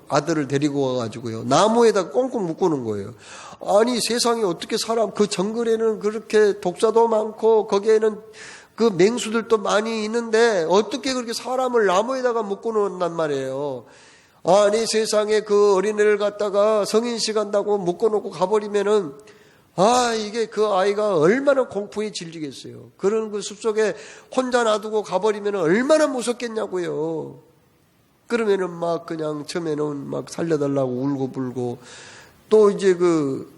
C: 아들을 데리고 와가지고요. 나무에다 꽁꽁 묶어놓은 거예요. 아니, 세상에 어떻게 그 정글에는 그렇게 독사도 많고, 거기에는 그 맹수들도 많이 있는데 어떻게 그렇게 사람을 나무에다가 묶어놓는단 말이에요. 아니 세상에 그 어린애를 갖다가 성인식 한다고 묶어놓고 가버리면은 이게 그 아이가 얼마나 공포에 질리겠어요. 그런 그 숲속에 혼자 놔두고 가버리면 얼마나 무섭겠냐고요. 그러면은 막 그냥 처음에는 막 살려달라고 울고 불고, 또 이제 그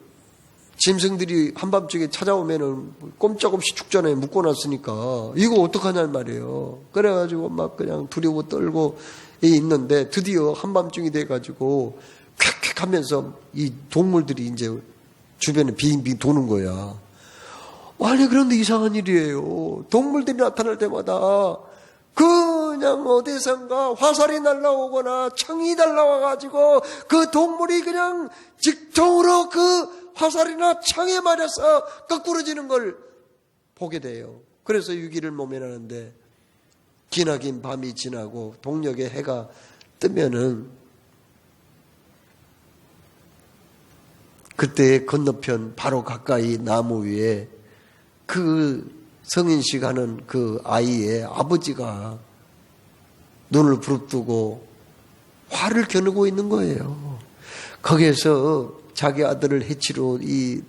C: 짐승들이 한밤중에 찾아오면은 꼼짝없이 죽잖아요. 묶어놨으니까. 이거 어떡하냔 말이에요. 그래가지고 막 그냥 두려워 떨고 있는데 드디어 한밤중이 돼가지고 쾌쾌 하면서 이 동물들이 이제 주변에 빙빙 도는 거야. 아니 그런데 이상한 일이에요. 동물들이 나타날 때마다 그냥 어디선가 화살이 날라오거나 창이 날라와가지고 그 동물이 그냥 직통으로 그 화살이나 창에 맞아서 거꾸러지는 걸 보게 돼요. 그래서 유기를 모면하는데 기나긴 밤이 지나고 동력의 해가 뜨면은 그때 건너편 바로 가까이 나무 위에 그 성인식 하는 그 아이의 아버지가 눈을 부릅뜨고 화를 겨누고 있는 거예요. 거기에서 자기 아들을 해치러 이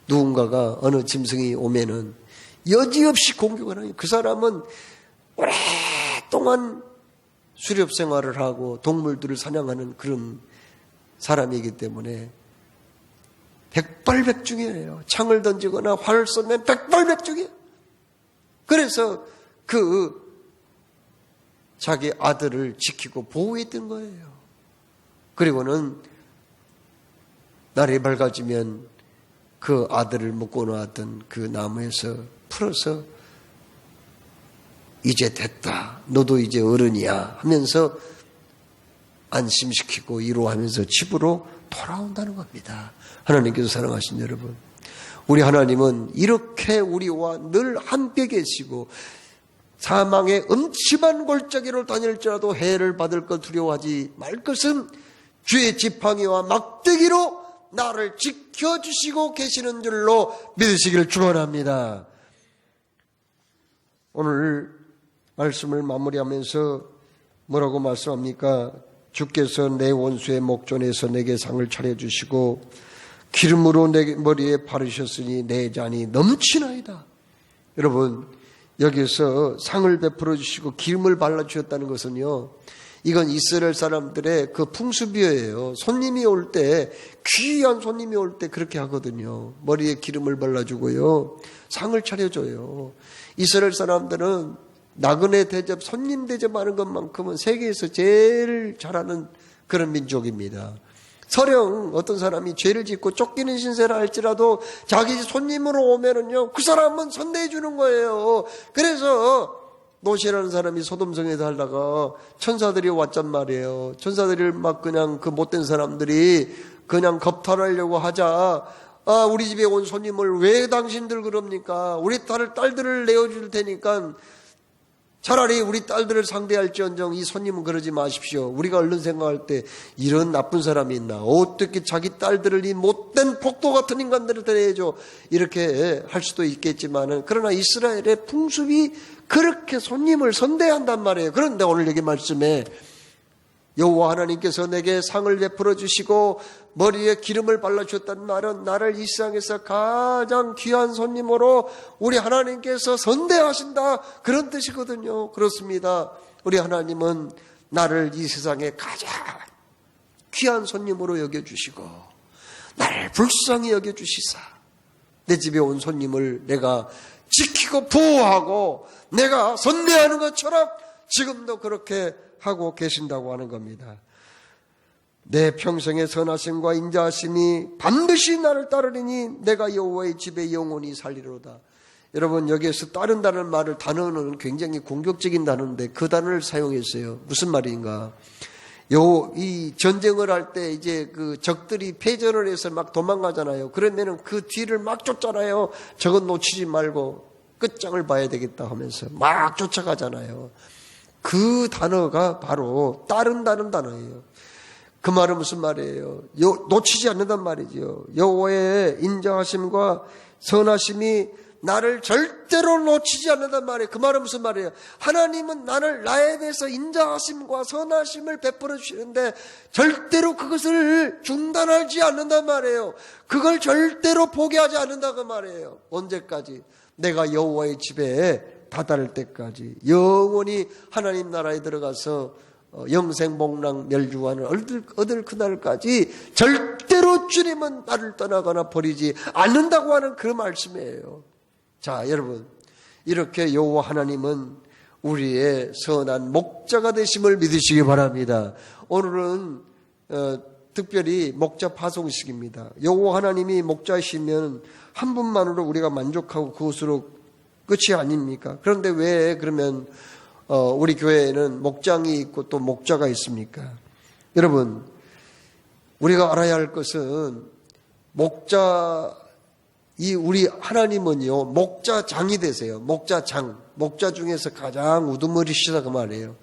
C: 누군가가 어느 짐승이 오면은 여지없이 공격을 하요. 그 사람은 오랫동안 수렵 생활을 하고 동물들을 사냥하는 그런 사람이기 때문에 백발백중이에요. 창을 던지거나 활을 쏘면 백발백중이에요. 그래서 그 자기 아들을 지키고 보호했던 거예요. 그리고는 날이 밝아지면 그 아들을 묶어놓았던 그 나무에서 풀어서 이제 됐다. 너도 이제 어른이야 하면서 안심시키고 위로하면서 집으로 돌아온다는 겁니다. 하나님께서 사랑하신 여러분, 우리 하나님은 이렇게 우리와 늘 함께 계시고 사망의 음침한 골짜기로 다닐지라도 해를 받을 것 두려워하지 말 것은 주의 지팡이와 막대기로 나를 지켜주시고 계시는 줄로 믿으시기를 축원합니다. 오늘 말씀을 마무리하면서 뭐라고 말씀합니까? 주께서 내 원수의 목전에서 내게 상을 차려주시고 기름으로 내 머리에 바르셨으니 내 잔이 넘치나이다. 여러분, 여기서 상을 베풀어 주시고 기름을 발라주셨다는 것은요, 이건 이스라엘 사람들의 그 풍습이에요. 손님이 올 때, 귀한 손님이 올 때 그렇게 하거든요. 머리에 기름을 발라주고요, 상을 차려줘요. 이스라엘 사람들은 나그네 대접, 손님 대접하는 것만큼은 세계에서 제일 잘하는 그런 민족입니다. 설령 어떤 사람이 죄를 짓고 쫓기는 신세라 할지라도 자기 손님으로 오면은요, 그 사람은 선대해 주는 거예요. 그래서 노시라는 사람이 소돔성에 살다가 천사들이 왔단 말이에요. 천사들이 막 그냥 그 못된 사람들이 그냥 겁탈하려고 하자, 우리 집에 온 손님을 왜 당신들 그럽니까? 우리 딸들을 내어줄 테니까 차라리 우리 딸들을 상대할지언정 이 손님은 그러지 마십시오. 우리가 얼른 생각할 때 이런 나쁜 사람이 있나? 어떻게 자기 딸들을 이 못된 폭도 같은 인간들한테 내줘? 이렇게 할 수도 있겠지만은, 그러나 이스라엘의 풍습이 그렇게 손님을 선대한단 말이에요. 그런데 오늘 여기 말씀에 여호와 하나님께서 내게 상을 베풀어 주시고 머리에 기름을 발라주셨다는 말은 나를 이 세상에서 가장 귀한 손님으로 우리 하나님께서 선대하신다, 그런 뜻이거든요. 그렇습니다. 우리 하나님은 나를 이 세상에 가장 귀한 손님으로 여겨주시고 나를 불쌍히 여겨주시사 내 집에 온 손님을 내가 지키고 보호하고 내가 선대하는 것처럼 지금도 그렇게 하고 계신다고 하는 겁니다. 내 평생의 선하심과 인자하심이 반드시 나를 따르리니 내가 여호와의 집에 영원히 살리로다. 여러분, 여기에서 따른다는 말을, 단어는 굉장히 공격적인 단어인데 그 단어를 사용했어요. 무슨 말인가? 이 전쟁을 할 때 이제 그 적들이 패전을 해서 막 도망가잖아요. 그러면은 그 뒤를 막 쫓잖아요. 저건 놓치지 말고 끝장을 봐야 되겠다 하면서 막 쫓아가잖아요. 그 단어가 바로 따른다는 단어예요. 그 말은 무슨 말이에요? 놓치지 않는단 말이죠. 여호와의 인자하심과 선하심이 나를 절대로 놓치지 않는단 말이에요. 그 말은 무슨 말이에요? 하나님은 나에 대해서 인자하심과 선하심을 베풀어 주시는데 절대로 그것을 중단하지 않는단 말이에요. 그걸 절대로 포기하지 않는다 그 말이에요. 언제까지? 내가 여호와의 집에 다다를 때까지 영원히 하나님 나라에 들어가서 영생복락 멸주관을 얻을 그날까지 절대로 주님은 나를 떠나거나 버리지 않는다고 하는 그 말씀이에요. 자, 여러분, 이렇게 여호와 하나님은 우리의 선한 목자가 되심을 믿으시기 바랍니다. 오늘은 특별히 목자 파송식입니다. 여호와 하나님이 목자이시면 한 분만으로 우리가 만족하고 그것으로 끝이 아닙니까? 그런데 왜 그러면 우리 교회에는 목장이 있고 또 목자가 있습니까? 여러분, 우리가 알아야 할 것은 우리 하나님은요, 목자장이 되세요. 목자장. 목자 중에서 가장 우두머리시다 그 말이에요.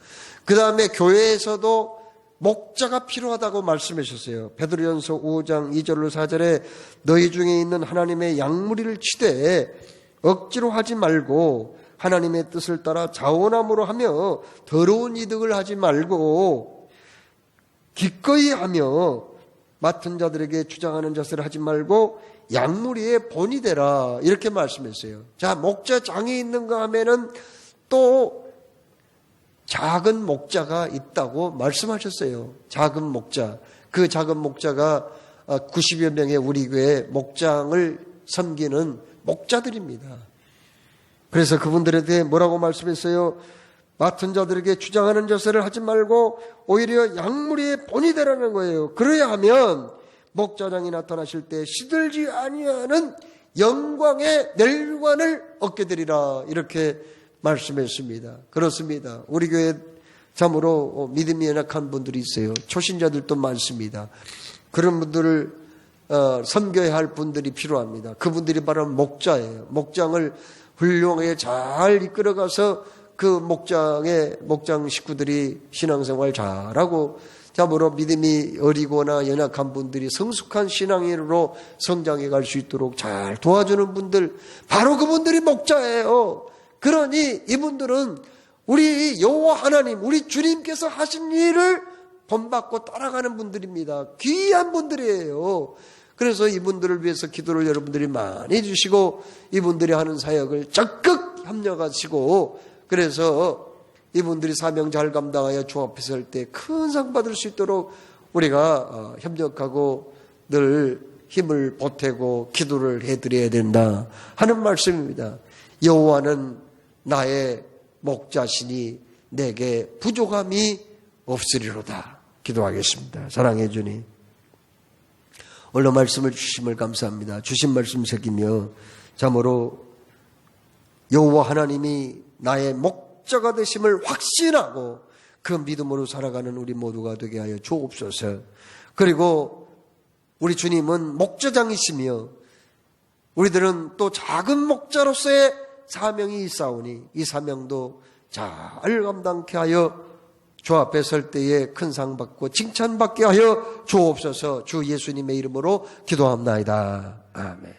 C: 그 다음에 교회에서도 목자가 필요하다고 말씀하셨어요. 베드로전서 5장 2절로 4절에 너희 중에 있는 하나님의 양무리를 치되 억지로 하지 말고 하나님의 뜻을 따라 자원함으로 하며 더러운 이득을 하지 말고 기꺼이 하며 맡은 자들에게 주장하는 자세를 하지 말고 양무리의 본이 되라 이렇게 말씀했어요. 자, 목자장이 있는가 하면은 또 작은 목자가 있다고 말씀하셨어요. 작은 목자. 그 작은 목자가 90여 명의 우리 교회 목장을 섬기는 목자들입니다. 그래서 그분들에 대해 뭐라고 말씀했어요? 맡은 자들에게 주장하는 자세를 하지 말고 오히려 양무리의 본이 되라는 거예요. 그래야 하면 목자장이 나타나실 때 시들지 아니하는 영광의 멸관을 얻게 되리라 이렇게 말씀했습니다. 그렇습니다. 우리 교회 참으로 믿음이 연약한 분들이 있어요. 초신자들도 많습니다. 그런 분들을 섬겨야 할 분들이 필요합니다. 그분들이 바로 목자예요. 목장을 훌륭하게 잘 이끌어가서 그 목장 식구들이 신앙생활 잘하고 참으로 믿음이 어리거나 연약한 분들이 성숙한 신앙인으로 성장해 갈 수 있도록 잘 도와주는 분들, 바로 그분들이 목자예요. 그러니 이분들은 우리 여호와 하나님, 우리 주님께서 하신 일을 본받고 따라가는 분들입니다. 귀한 분들이에요. 그래서 이분들을 위해서 기도를 여러분들이 많이 해주시고 이분들이 하는 사역을 적극 협력하시고 그래서 이분들이 사명 잘 감당하여 주 앞에 설 때 큰 상 받을 수 있도록 우리가 협력하고 늘 힘을 보태고 기도를 해드려야 된다 하는 말씀입니다. 여호와는 나의 목자시니 내게 부족함이 없으리로다. 기도하겠습니다. 사랑해 주님, 오늘 말씀을 주심을 감사합니다. 주신 말씀 새기며 참으로 여호와 하나님이 나의 목자가 되심을 확신하고 그 믿음으로 살아가는 우리 모두가 되게 하여 주옵소서. 그리고 우리 주님은 목자장이시며 우리들은 또 작은 목자로서의 사명이 있사오니 이 사명도 잘 감당케 하여 주 앞에 설 때에 큰 상 받고 칭찬받게 하여 주옵소서. 주 예수님의 이름으로 기도합나이다. 아멘.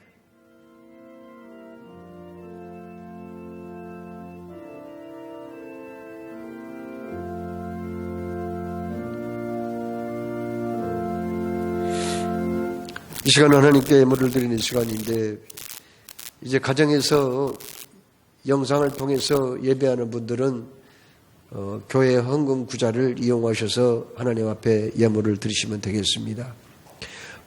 C: 이 시간은 하나님께 예물을 드리는 시간인데 이제 가정에서 영상을 통해서 예배하는 분들은 교회 헌금 구자를 이용하셔서 하나님 앞에 예물을 드리시면 되겠습니다.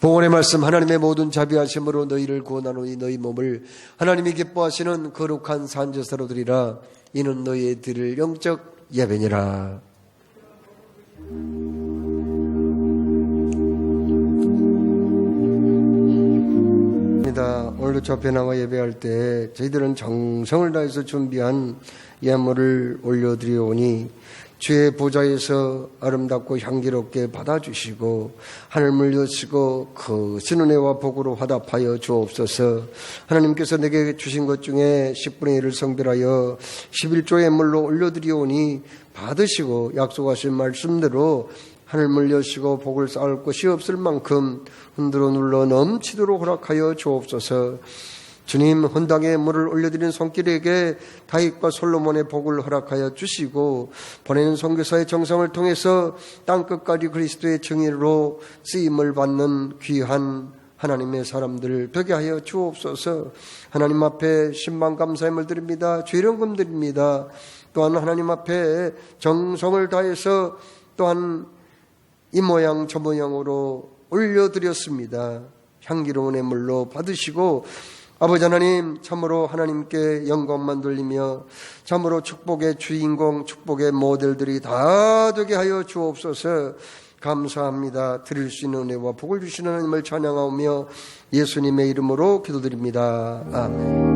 C: 봉헌의 말씀, 하나님의 모든 자비하심으로 너희를 구원하노니 너희 몸을 하나님이 기뻐하시는 거룩한 산제사로 드리라. 이는 너희의 드릴 영적 예배니라. 오늘도 주 앞에 나와 예배할 때 저희들은 정성을 다해서 준비한 예물을 올려드리오니 주의 보좌에서 아름답고 향기롭게 받아주시고 하늘을 여시고 크신 은혜와 복으로 화답하여 주옵소서. 하나님께서 내게 주신 것 중에 10분의 1을 성별하여 11조 예물로 올려드리오니 받으시고 약속하신 말씀대로 하늘을 여시고 복을 쌓을 것이 없을 만큼 흔들어 눌러 넘치도록 허락하여 주옵소서. 주님, 헌당에 물을 올려드린 손길에게 다윗과 솔로몬의 복을 허락하여 주시고 보내는 선교사의 정성을 통해서 땅끝까지 그리스도의 증인으로 쓰임을 받는 귀한 하나님의 사람들 되게 하여 주옵소서. 하나님 앞에 신방 감사함을 드립니다. 죄령금 드립니다. 또한 하나님 앞에 정성을 다해서 또한 이 모양 저 모양으로 올려드렸습니다. 향기로운 예물로 받으시고 아버지 하나님, 참으로 하나님께 영광만 돌리며 참으로 축복의 주인공, 축복의 모델들이 다 되게 하여 주옵소서. 감사합니다. 드릴 수 있는 은혜와 복을 주시는 하나님을 찬양하오며 예수님의 이름으로 기도드립니다. 아멘.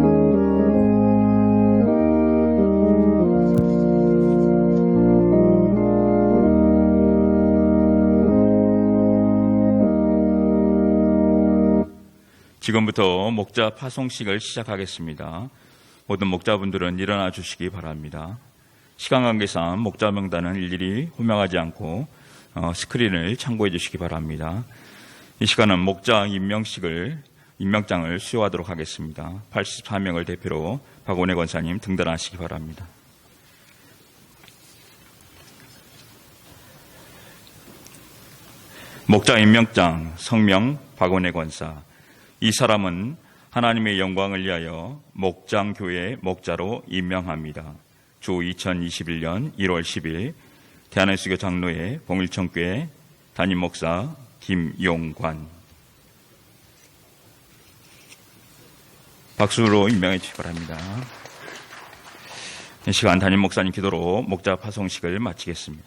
D: 지금부터 목자 파송식을 시작하겠습니다. 모든 목자분들은 일어나 주시기 바랍니다. 시간 관계상 목자 명단은 일일이 호명하지 않고 스크린을 참고해 주시기 바랍니다. 이 시간은 목자 임명장을 수여하도록 하겠습니다. 84명을 대표로 박원혜 권사님 등단하시기 바랍니다. 목자 임명장 성명 박원혜 권사. 이 사람은 하나님의 영광을 위하여 목장교회 목자로 임명합니다. 주 2021년 1월 10일 대한예수교 장로회 봉일청교회 담임 목사 김용관. 박수로 임명해 주시기 바랍니다. 이 시간 담임 목사님 기도로 목자 파송식을 마치겠습니다.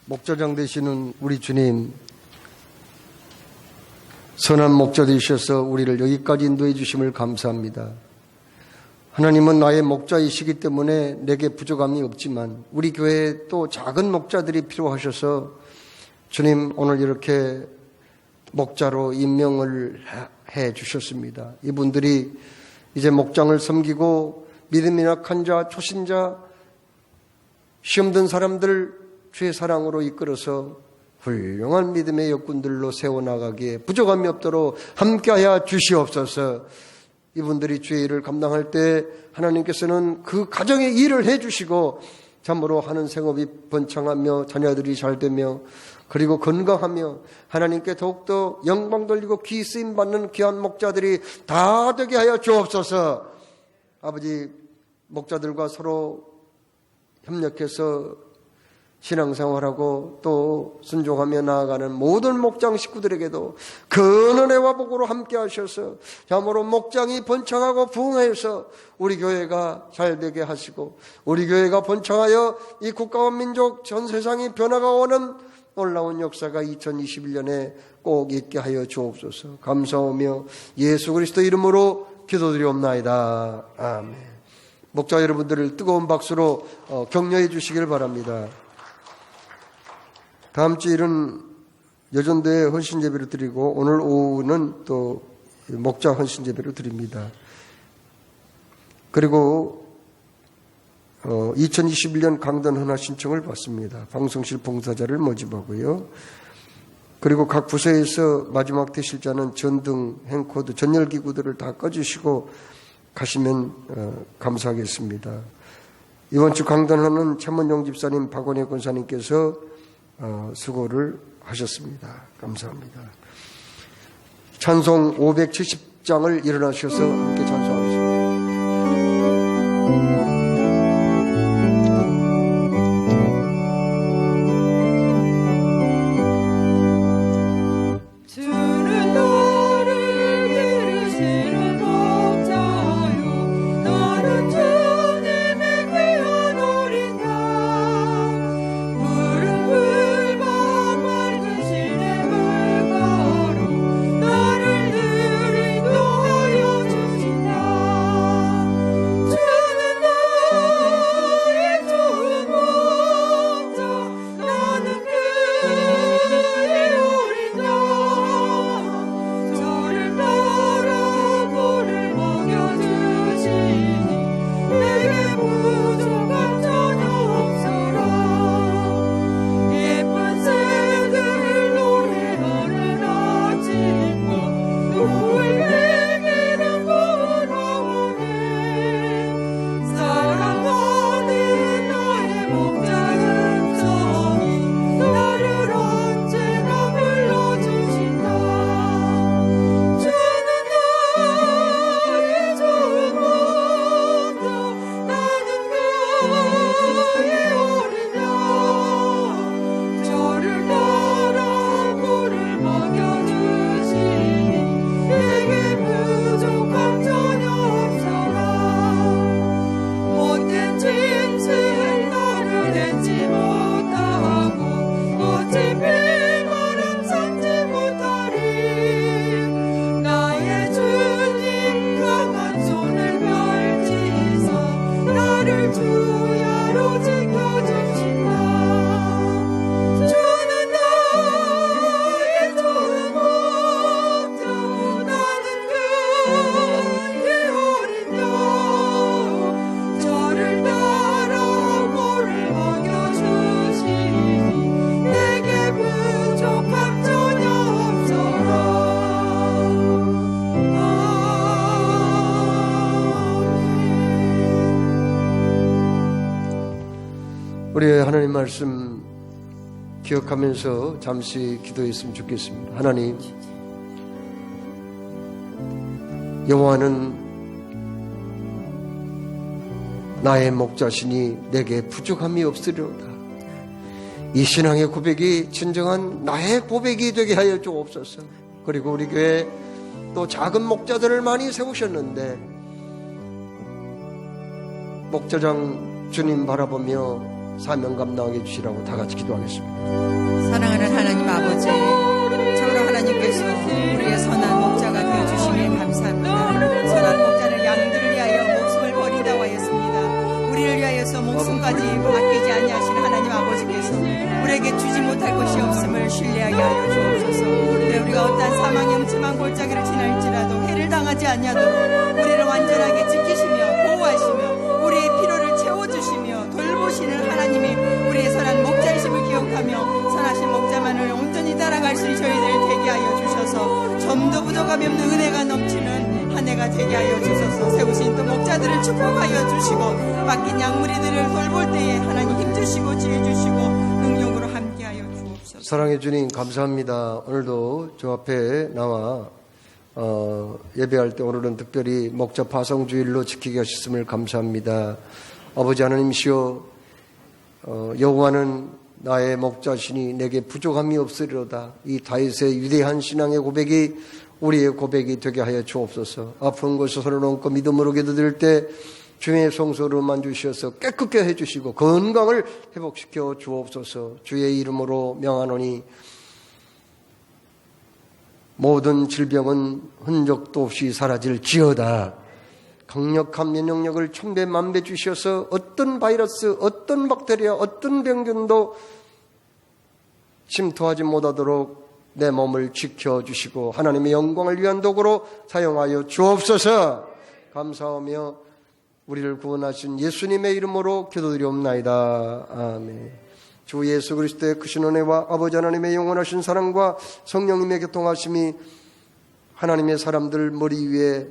C: 목자장 되시는 우리 주님, 선한 목자 되셔서 우리를 여기까지 인도해 주심을 감사합니다. 하나님은 나의 목자이시기 때문에 내게 부족함이 없지만 우리 교회에 또 작은 목자들이 필요하셔서 주님, 오늘 이렇게 목자로 임명을 해 주셨습니다. 이분들이 이제 목장을 섬기고 믿음이 약한 자, 초신자, 시험 든 사람들 주의 사랑으로 이끌어서 훌륭한 믿음의 역군들로 세워나가기에 부족함이 없도록 함께하여 주시옵소서. 이분들이 주의 일을 감당할 때 하나님께서는 그 가정의 일을 해주시고 참으로 하는 생업이 번창하며 자녀들이 잘되며 그리고 건강하며 하나님께 더욱더 영광 돌리고 귀 쓰임 받는 귀한 목자들이 다 되게 하여 주옵소서. 아버지, 목자들과 서로 협력해서 신앙생활하고 또 순종하며 나아가는 모든 목장 식구들에게도 큰 은혜와 복으로 함께 하셔서 참으로 목장이 번창하고 부흥해서 우리 교회가 잘되게 하시고 우리 교회가 번창하여 이 국가와 민족 전 세상이 변화가 오는 놀라운 역사가 2021년에 꼭 있게 하여 주옵소서. 감사하며 예수 그리스도 이름으로 기도드리옵나이다. 아멘. 목자 여러분들을 뜨거운 박수로 격려해 주시길 바랍니다. 다음 주일은 여전도에 헌신제비를 드리고 오늘 오후는 또 목자 헌신제비를 드립니다. 그리고 2021년 강단 헌화 신청을 받습니다. 방송실 봉사자를 모집하고요. 그리고 각 부서에서 마지막 대실자는 전등, 행코드, 전열기구들을 다 꺼주시고 가시면 감사하겠습니다. 이번 주 강단 헌화는 최문용 집사님, 박원혜 권사님께서 수고를 하셨습니다. 감사합니다. 찬송 570장을 일어나셔서 함께 찬송하겠습니다.
E: 나를 늘 인도하여 주신다.
C: 하나님 말씀 기억하면서 잠시 기도했으면 좋겠습니다. 하나님, 여호와는 나의 목자시니 내게 부족함이 없으리로다. 이 신앙의 고백이 진정한 나의 고백이 되게 하여 주옵소서. 그리고 우리 교회 또 작은 목자들을 많이 세우셨는데 목자장 주님 바라보며 사명 감당하게 해주시라고 다 같이 기도하겠습니다.
A: 사랑하는 하나님 아버지, 참으로 하나님께서 우리의 선한 목자가 되어주심에 감사합니다. 선한 목자는 양들을 위하여 목숨을 버린다고 하였습니다. 우리를 위하여서 목숨까지 아끼지 아니하시는 하나님 아버지께서 우리에게 주지 못할 것이 없음을 신뢰하게 하여 주옵소서. 네, 우리가 어떠한 사망의 음침한 골짜기를 지날지라도 해를 당하지 아니하도록 우리를 완전하게 지키시며 보호하시며 우리의 필요를 채워주시며 돌보시는 하나님이 우리의 선한 목자이심을 기억하며 선하신 목자만을 온전히 따라갈 수 있는 저희들 되게 하여 주셔서 점도 부족함이 없는 은혜가 넘치는 한 해가 되게 하여 주셔서 세우신 또 목자들을 축복하여 주시고 맡긴 양무리들을 돌볼 때에 하나님 힘주시고 지혜주시고 능력으로 함께하여 주옵소서.
C: 사랑해 주님 감사합니다. 오늘도 저 앞에 나와 예배할 때 오늘은 특별히 목자 파송주일로 지키게 하셨음을 감사합니다. 아버지 하나님이시여, 여호와는 나의 목자시니 내게 부족함이 없으리로다. 이 다윗의 위대한 신앙의 고백이 우리의 고백이 되게 하여 주옵소서. 아픈 것을 서러놓고 믿음으로 기도드릴 때 주의 성소로만 주셔서 깨끗게 해주시고 건강을 회복시켜 주옵소서. 주의 이름으로 명하노니 모든 질병은 흔적도 없이 사라질지어다. 강력한 면역력을 천배만배 주셔서 어떤 바이러스, 어떤 박테리아, 어떤 병균도 침투하지 못하도록 내 몸을 지켜주시고 하나님의 영광을 위한 도구로 사용하여 주옵소서. 감사하며 우리를 구원하신 예수님의 이름으로 기도드리옵나이다. 아멘. 주 예수 그리스도의 크신 은혜와 아버지 하나님의 영원하신 사랑과 성령님의 교통하심이 하나님의 사람들 머리 위에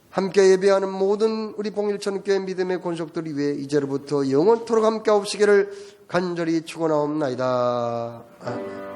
C: 함께 예배하는 모든 우리 봉일천교회 믿음의 권속들 위에 이제로부터 영원토록 함께 하옵시기를 간절히 축원하옵나이다. 아멘.